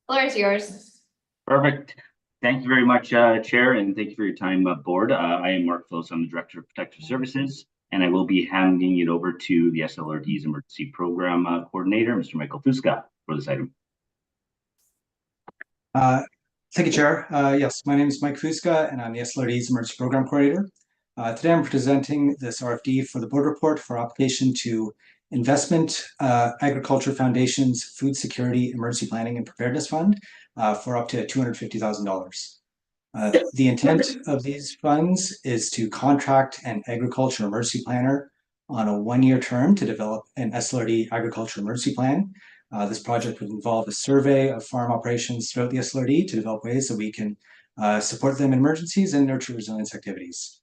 Floor is yours. Perfect. Thank you very much, Chair, and thank you for your time, Board. I am Mark Phillips. I'm the Director of Protective Services, and I will be handing it over to the SLRD's Emergency Program Coordinator, Mr. Michael Fusca, for this item. Thank you, Chair. Yes, my name is Mike Fusca, and I'm the SLRD's Emergency Program Coordinator. Today, I'm presenting this RFD for the board report for application to Investment Agriculture Foundation's Food Security Emergency Planning and Preparedness Fund for up to $250,000. The intent of these funds is to contract an agriculture emergency planner on a 1-year term to develop an SLRD agriculture emergency plan. This project would involve a survey of farm operations throughout the SLRD to develop ways that we can support them in emergencies and nurture resilience activities.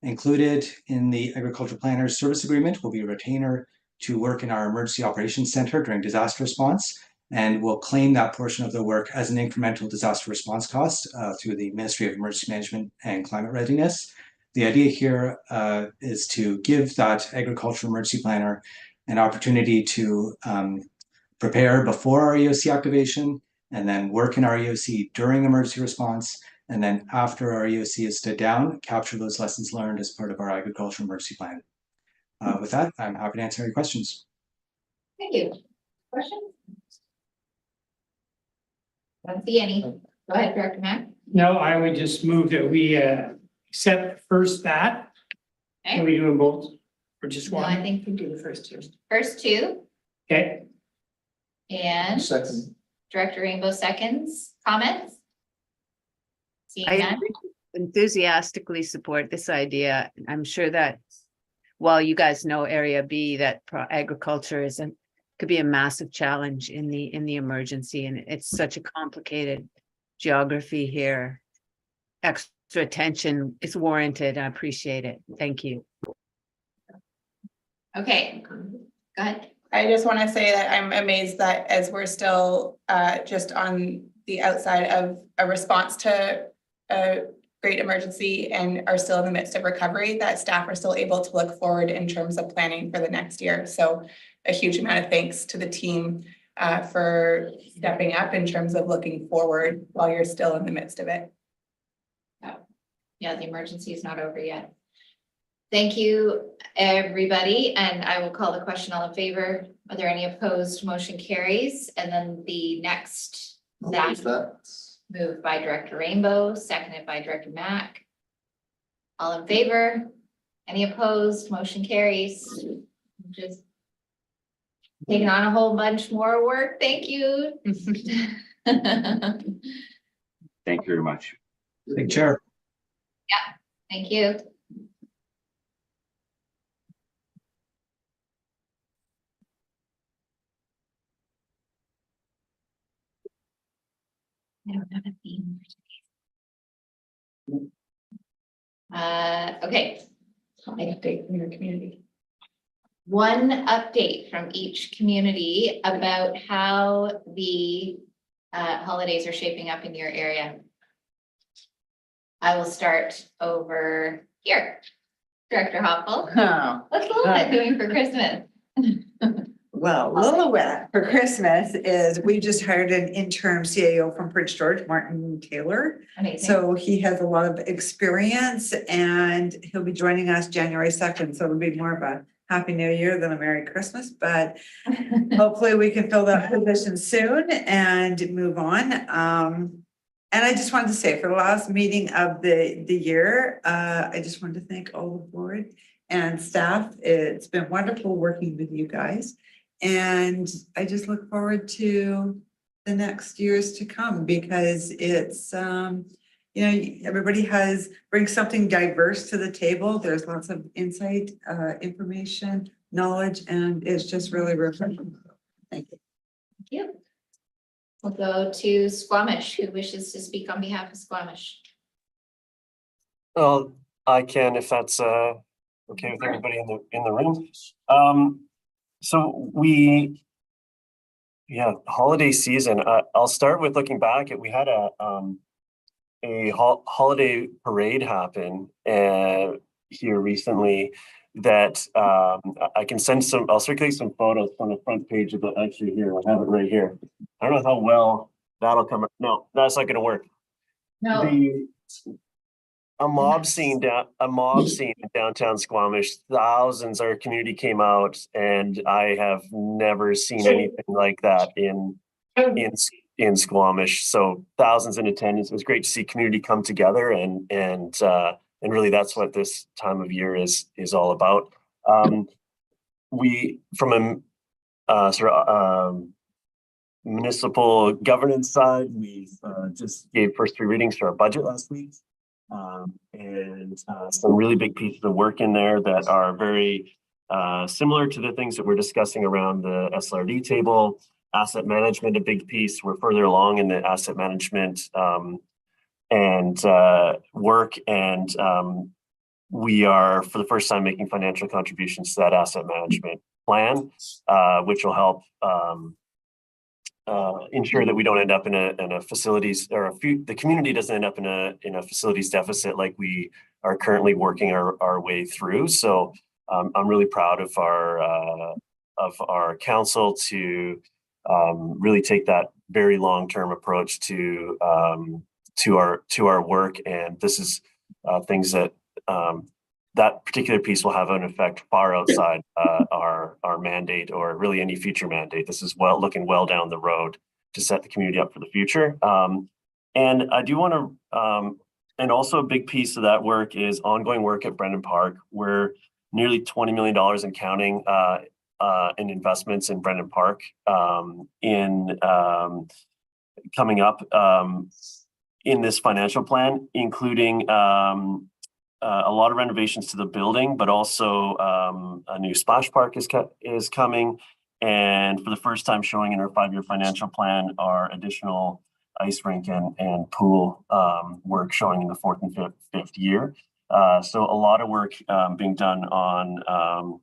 Included in the agriculture planner's service agreement will be a retainer to work in our emergency operations center during disaster response, and we'll claim that portion of the work as an incremental disaster response cost through the Ministry of Emergency Management and Climate Readiness. The idea here is to give that agriculture emergency planner an opportunity to prepare before our EOC activation, and then work in our EOC during emergency response, and then after our EOC is stood down, capture those lessons learned as part of our agriculture emergency plan. With that, I'm happy to answer any questions. Thank you. Questions? Don't see any. Go ahead, Director Mack. No, I would just move that we accept first that. Can we do them both or just No, one? I think we do the first two. First two, Okay, and Second. Director Rainbow seconds. Comments? Seeing I none? enthusiastically support this idea. I'm sure that while you guys know Area B, that agriculture could be a massive challenge in the emergency, and it's such a complicated geography here. Extra attention is warranted. I appreciate it. Thank you. Okay, go ahead. I just want to say that I'm amazed that as we're still just on the outside of a response to a great emergency and are still in the midst of recovery, that staff are still able to look forward in terms of planning for the next year. So a huge amount of thanks to the team for stepping up in terms of looking forward while you're still in the midst of it. Yeah, the emergency is not over yet. Thank you, everybody, and I will call the question. All in favor? Are there any opposed? Motion carries. And then the next, that moved by Director Rainbow, seconded by Director Mack. All in favor? Any opposed? Motion carries. Just taking on a whole bunch more work. Thank you. Thank you very much. Thank you, Chair. Yeah, thank you. I don't have a theme for today. Okay. Update from your community. One update from each community about how the holidays are shaping up in your area. I will start over here. Director Hoppel. Oh. What's Lillooet doing for Christmas? Well, Lillooet for Christmas is, we just hired an interim CAO from Prince George, Martin Taylor. Amazing. So he has a lot of experience and he'll be joining us January 2nd. So it'll be more of a Happy New Year than a Merry Christmas, but hopefully we can fill that position soon and move on. And I just wanted to say, for the last meeting of the year, I just wanted to thank all the board and staff. It's been wonderful working with you guys. And I just look forward to the next years to come, because it's, you know, everybody brings something diverse to the table. There's lots of insight, information, knowledge, and it's just really refreshing. Thank you. Thank you. We'll go to Squamish. Who wishes to speak on behalf of Squamish? Well, I can, if that's okay with everybody in the room. So holiday season. I'll start with looking back at, we had a holiday parade happen here recently that I can send I'll circulate some photos from the front page of actually here, I have it right here. I don't know how well that'll come. No, that's not gonna work. No. A mob scene in downtown Squamish. Thousands of our community came out, and I have never seen anything like that in in Squamish. So thousands in attendance. It was great to see community come together, and really that's what this time of year is all about. We, from a sort of municipal governance side, we just gave first 3 readings to our budget last week. And some really big pieces of work in there that are very similar to the things that we're discussing around the SLRD table. Asset management, a big piece. We're further along in the asset management and work, and we are for the first time making financial contributions to that asset management plan, which will help ensure that we don't end up in a facilities, or the community doesn't end up in a facilities deficit like we are currently working our way through. So I'm really proud of our council to really take that very long-term approach to our work, and this is things that that particular piece will have an effect far outside our mandate, or really any future mandate. This is looking well down the road to set the community up for the future. And I do want to, and also a big piece of that work is ongoing work at Brennan Park. We're nearly $20 million and counting in investments in Brennan Park coming up in this financial plan, including a lot of renovations to the building, but also a new splash park is coming. And for the first time showing in our 5-year financial plan, our additional ice rink and pool work showing in the 4th and 5th year. So a lot of work being done on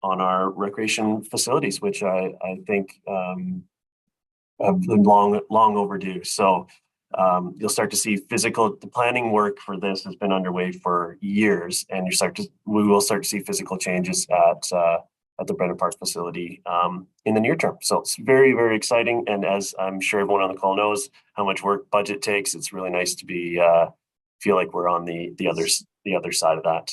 our recreation facilities, which I think have been long overdue. So you'll start to see the planning work for this has been underway for years, and we will start to see physical changes at the Brennan Park facility in the near term. So it's very, very exciting. And as I'm sure everyone on the call knows how much work budget takes, it's really nice to feel like we're on the other side of that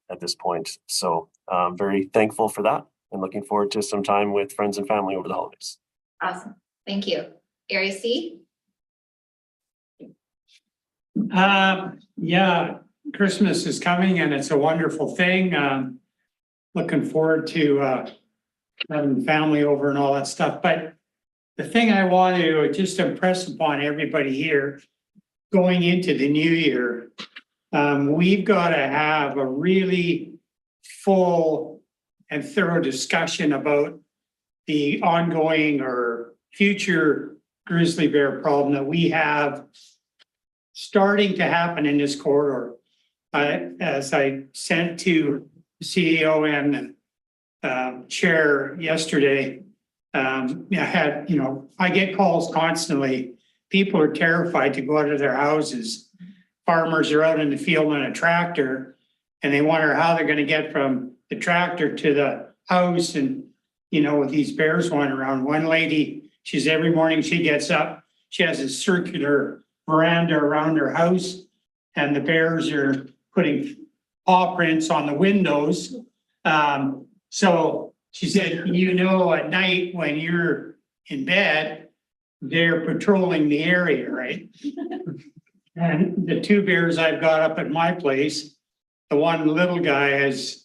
at this point. So I'm very thankful for that and looking forward to some time with friends and family over the holidays. Awesome. Thank you. Area C? Yeah, Christmas is coming and it's a wonderful thing. Looking forward to having family over and all that stuff. But the thing I want to just impress upon everybody here going into the new year, we've got to have a really full and thorough discussion about the ongoing or future grizzly bear problem that we have starting to happen in this corridor. As I sent to the CEO and chair yesterday, I get calls constantly. People are terrified to go out of their houses. Farmers are out in the field on a tractor and they wonder how they're going to get from the tractor to the house. And, with these bears wandering around, one lady, every morning she gets up, she has a circular veranda around her house, and the bears are putting paw prints on the windows. So she said, at night when you're in bed, they're patrolling the area, right? And the 2 bears I've got up at my place, the one little guy has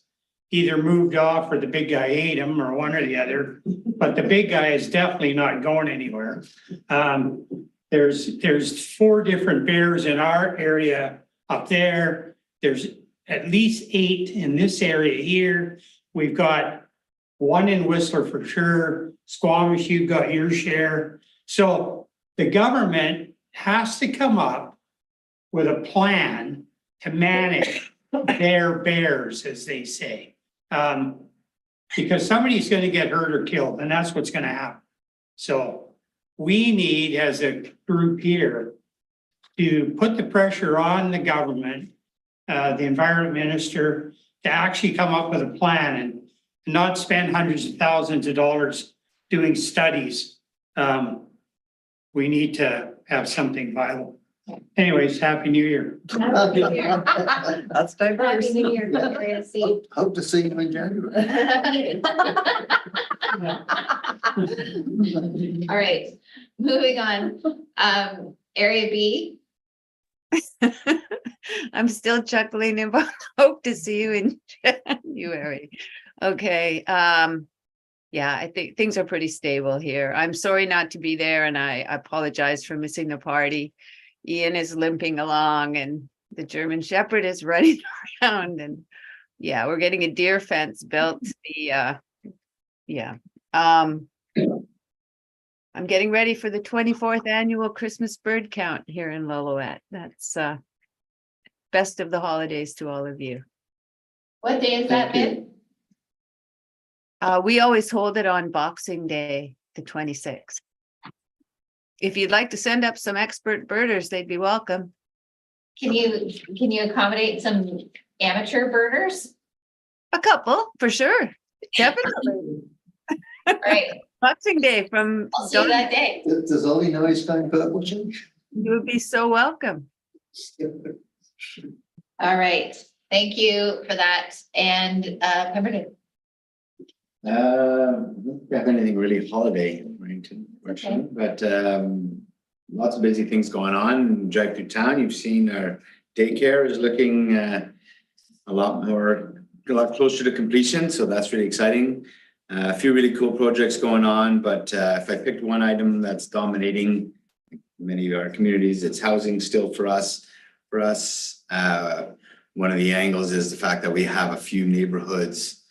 either moved off or the big guy ate him, or one or the other, but the big guy is definitely not going anywhere. There's 4 different bears in our area up there. There's at least 8 in this area here. We've got 1 in Whistler for sure. Squamish, you've got your share. So the government has to come up with a plan to manage their bears, as they say. Because somebody's going to get hurt or killed, and that's what's going to happen. So we need, as a group here, to put the pressure on the government, the environment minister, to actually come up with a plan and not spend hundreds of thousands of dollars doing studies. We need to have something viable. Anyways, Happy New Year. Happy New Year. That's diverse. Happy New Year, Area C. Hope to see you in January. All right, moving on, area B. I'm still chuckling about hope to see you in January. Okay, yeah, I think things are pretty stable here. I'm sorry not to be there and I apologize for missing the party. Ian is limping along and the German Shepherd is running around and yeah, we're getting a deer fence built. I'm getting ready for the 24th annual Christmas bird count here in Lillooet. That's best of the holidays to all of you. What day is that, Viv? We always hold it on Boxing Day, the 26th. If you'd like to send up some expert birders, they'd be welcome. Can you accommodate some amateur birders? A couple, for sure. Definitely. All right, Boxing Day from I'll see you that day. Does Ollie know he's going purple change? You would be so welcome. All right, thank you for that. And Pemberton. Don't have anything really holiday oriented, unfortunately, but lots of busy things going on. Drive through town, you've seen our daycare is looking a lot closer to completion, so that's really exciting. A few really cool projects going on, but if I picked one item that's dominating many of our communities, it's housing still for us. One of the angles is the fact that we have a few neighborhoods,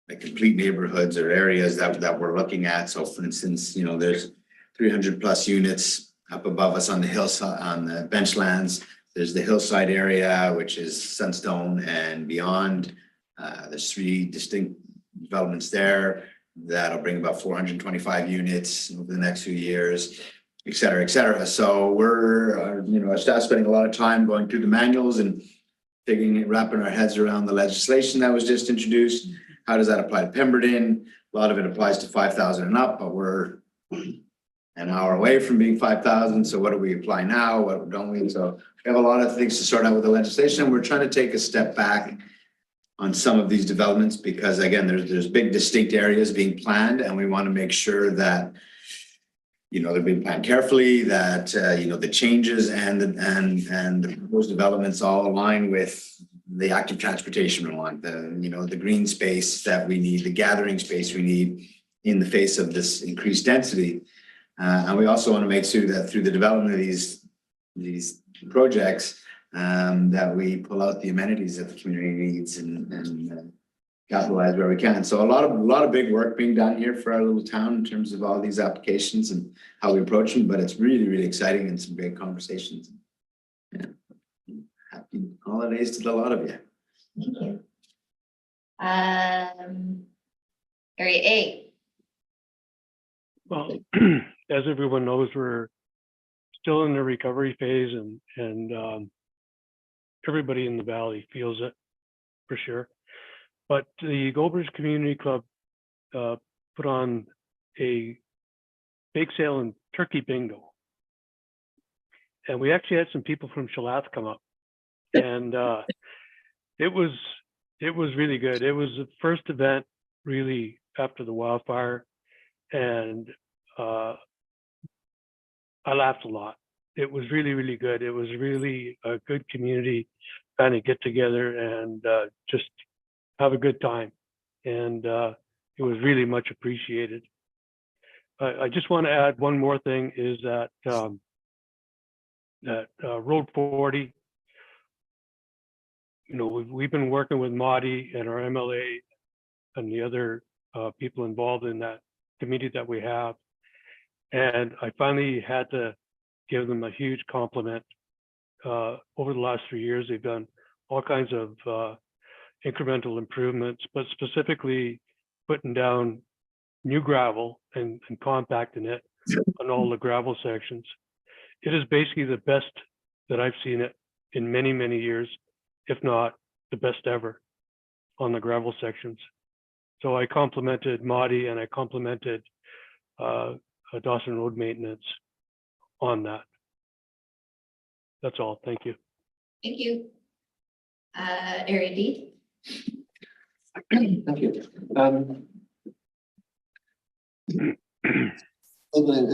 like complete neighborhoods or areas that we're looking at. So for instance, you know, there's 300 plus units up above us on the hillside, on the benchlands. There's the hillside area, which is Sunstone and beyond. There's 3 distinct developments there that'll bring about 425 units over the next few years, et cetera, et cetera. So we're, our staff spending a lot of time going through the manuals and wrapping our heads around the legislation that was just introduced. How does that apply to Pemberton? A lot of it applies to 5,000 and up, but we're an hour away from being 5,000. So what do we apply now? What don't we? So we have a lot of things to sort out with the legislation. We're trying to take a step back on some of these developments because again, there's big distinct areas being planned and we want to make sure that, they're being planned carefully, that, the changes and those developments all align with the active transportation we want, the green space that we need, the gathering space we need in the face of this increased density. And we also want to make sure that through the development of these projects, that we pull out the amenities that the community needs and capitalize where we can. So a lot of big work being done here for our little town in terms of all these applications and how we approach them, but it's really, really exciting and some great conversations. Yeah. Happy holidays to the lot of you. Thank you. Area A. Well, as everyone knows, we're still in the recovery phase and everybody in the valley feels it for sure. But the Goldbridge Community Club put on a bake sale and turkey bingo. And we actually had some people from Shalath come up. And it was really good. It was the first event really after the wildfire. And I laughed a lot. It was really, really good. It was really a good community kind of get together and just have a good time. And it was really much appreciated. I just want to add one more thing is that Road 40, we've been working with Marty and our MLA and the other people involved in that committee that we have. And I finally had to give them a huge compliment. Over the last 3 years, they've done all kinds of incremental improvements, but specifically putting down new gravel and compacting it on all the gravel sections. It is basically the best that I've seen it in many, many years, if not the best ever on the gravel sections. So I complimented Marty and I complimented Dawson Road Maintenance on that. That's all. Thank you. Thank you. Area D. Thank you.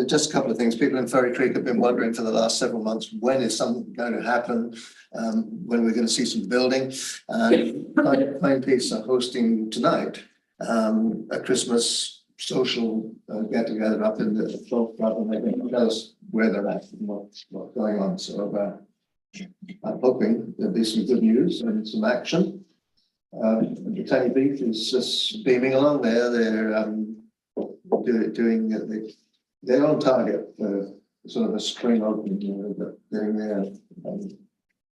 Just a couple of things. People in Ferry Creek have been wondering for the last several months, when is something going to happen? When we're going to see some building. Pine Peaks are hosting tonight a Christmas social get together up in the folk club, and they're going to tell us where they're at and what's going on. So I'm hoping there'll be some good news and some action. The Tiny Beach is just beaming along there. They're on target for sort of a spring opening, getting their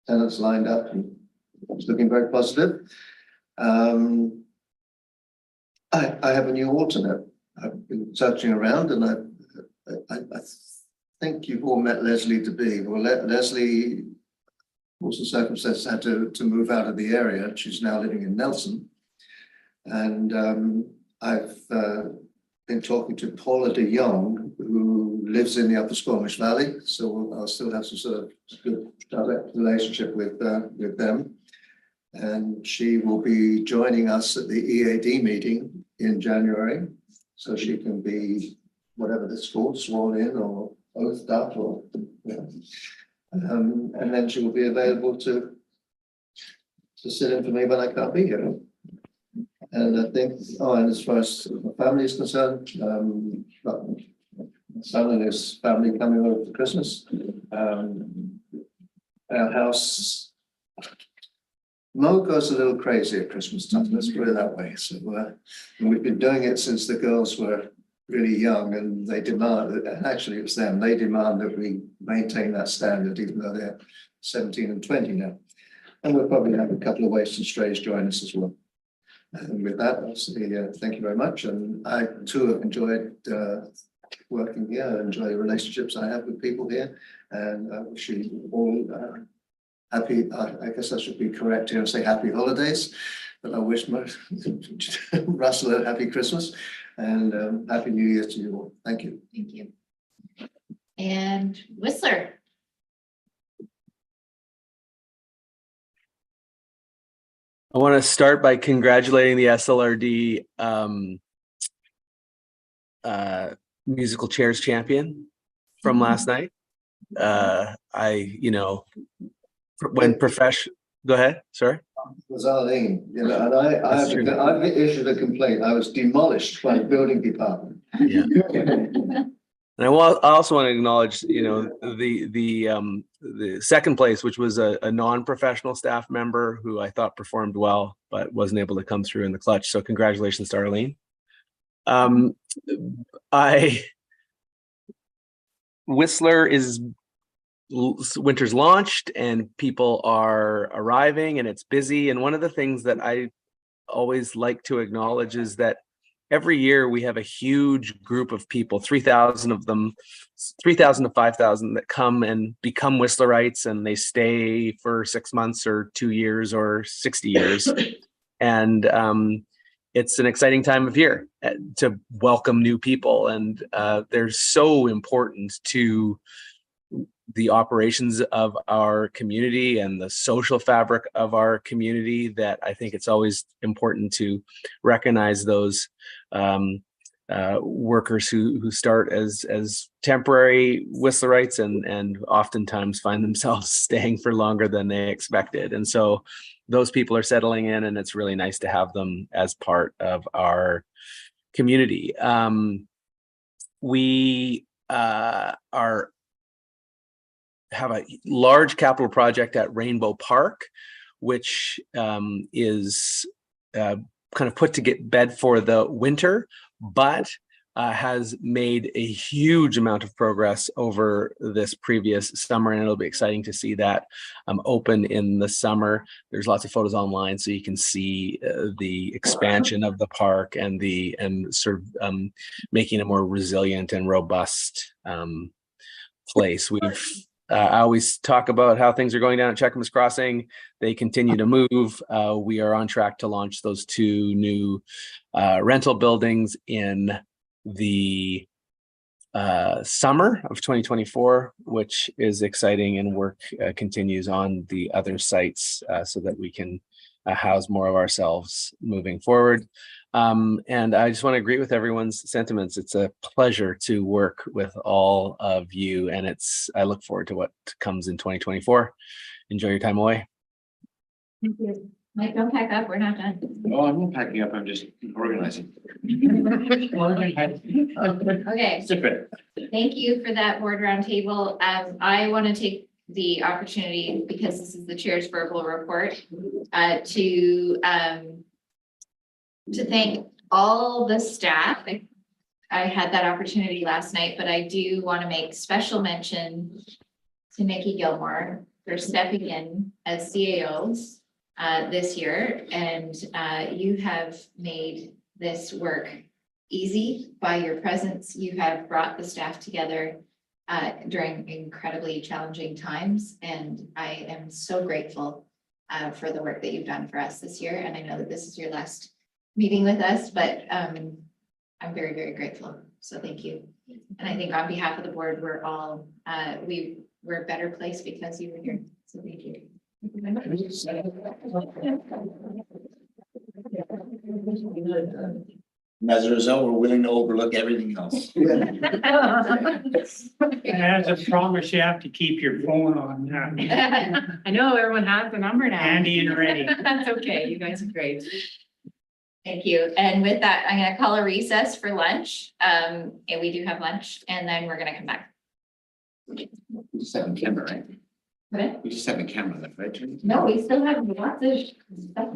tenants lined up, and it's looking very positive. I have a new alternate. I've been searching around, and I think you've all met Leslie DeBee. Well, Leslie, also circumstances, had to move out of the area. She's now living in Nelson, and I've been talking to Paula de Jong, who lives in the Upper Squamish Valley. So I'll still have some sort of good direct relationship with them. And she will be joining us at the EAD meeting in January. So she can be, whatever that's called, sworn in or oathed up, or and then she will be available to sit in for me when I can't be here. And I think, and as far as my family is concerned, my son and his family coming over for Christmas. Our house, Mo goes a little crazy at Christmas time, let's put it that way. So and we've been doing it since the girls were really young, and they demand, and actually it was them, they demand that we maintain that standard, even though they're 17 and 20 now. And we'll probably have a couple of wasted strays join us as well. And with that, I'll say thank you very much. And I too have enjoyed working here. I enjoy the relationships I have with people here. And I wish you all happy, I guess I should be correct here and say happy holidays. But I wish Russell a happy Christmas and happy New Year to you all. Thank you. Thank you. And Whistler. I want to start by congratulating the SLRD musical chairs champion from last night. When profession, go ahead, sorry. It was Arlene, and I've issued a complaint. I was demolished by the building department. Yeah. And I also want to acknowledge, the second place, which was a non-professional staff member who I thought performed well, but wasn't able to come through in the clutch. So congratulations to Arlene. Whistler is winter's launched and people are arriving and it's busy. And one of the things that I always like to acknowledge is that every year we have a huge group of people, 3,000 of them, 3,000 to 5,000 that come and become Whistlerites, and they stay for 6 months or 2 years or 60 years. And it's an exciting time of year to welcome new people. And they're so important to the operations of our community and the social fabric of our community that I think it's always important to recognize those workers who start as temporary Whistlerites and oftentimes find themselves staying for longer than they expected. And so those people are settling in, and it's really nice to have them as part of our community. We have a large capital project at Rainbow Park, which is kind of put to get bed for the winter, but has made a huge amount of progress over this previous summer, and it'll be exciting to see that open in the summer. There's lots of photos online, so you can see the expansion of the park and sort of making a more resilient and robust place. I always talk about how things are going down at Cheakamus Crossing. They continue to move. We are on track to launch those 2 new rental buildings in the summer of 2024, which is exciting, and work continues on the other sites so that we can house more of ourselves moving forward. And I just want to agree with everyone's sentiments. It's a pleasure to work with all of you, and I look forward to what comes in 2024. Enjoy your time away. Thank you. Mike, don't pack up, we're not done. Oh, I'm not packing up, I'm just organizing. Okay, Different. thank you for that board roundtable. I want to take the opportunity, because this is the chair's verbal report, to thank all the staff. I had that opportunity last night, but I do want to make special mention to Nikki Gilmore for stepping in as CAOs this year, and you have made this work easy by your presence. You have brought the staff together during incredibly challenging times, and I am so grateful for the work that you've done for us this year. And I know that this is your last meeting with us, but I'm very, very grateful. So thank you. And I think on behalf of the board, we're all we're a better place because you were here. So thank you. And as a result, we're willing to overlook everything else. And as a promise, you have to keep your phone on now. I know everyone has the number now. Handy and ready. That's okay. You guys are great. Thank you. And with that, I'm going to call a recess for lunch. And we do have lunch, and then we're going to come back. We just have a camera, right? Okay. We just have a camera left, right? No, we still have lots of stuff.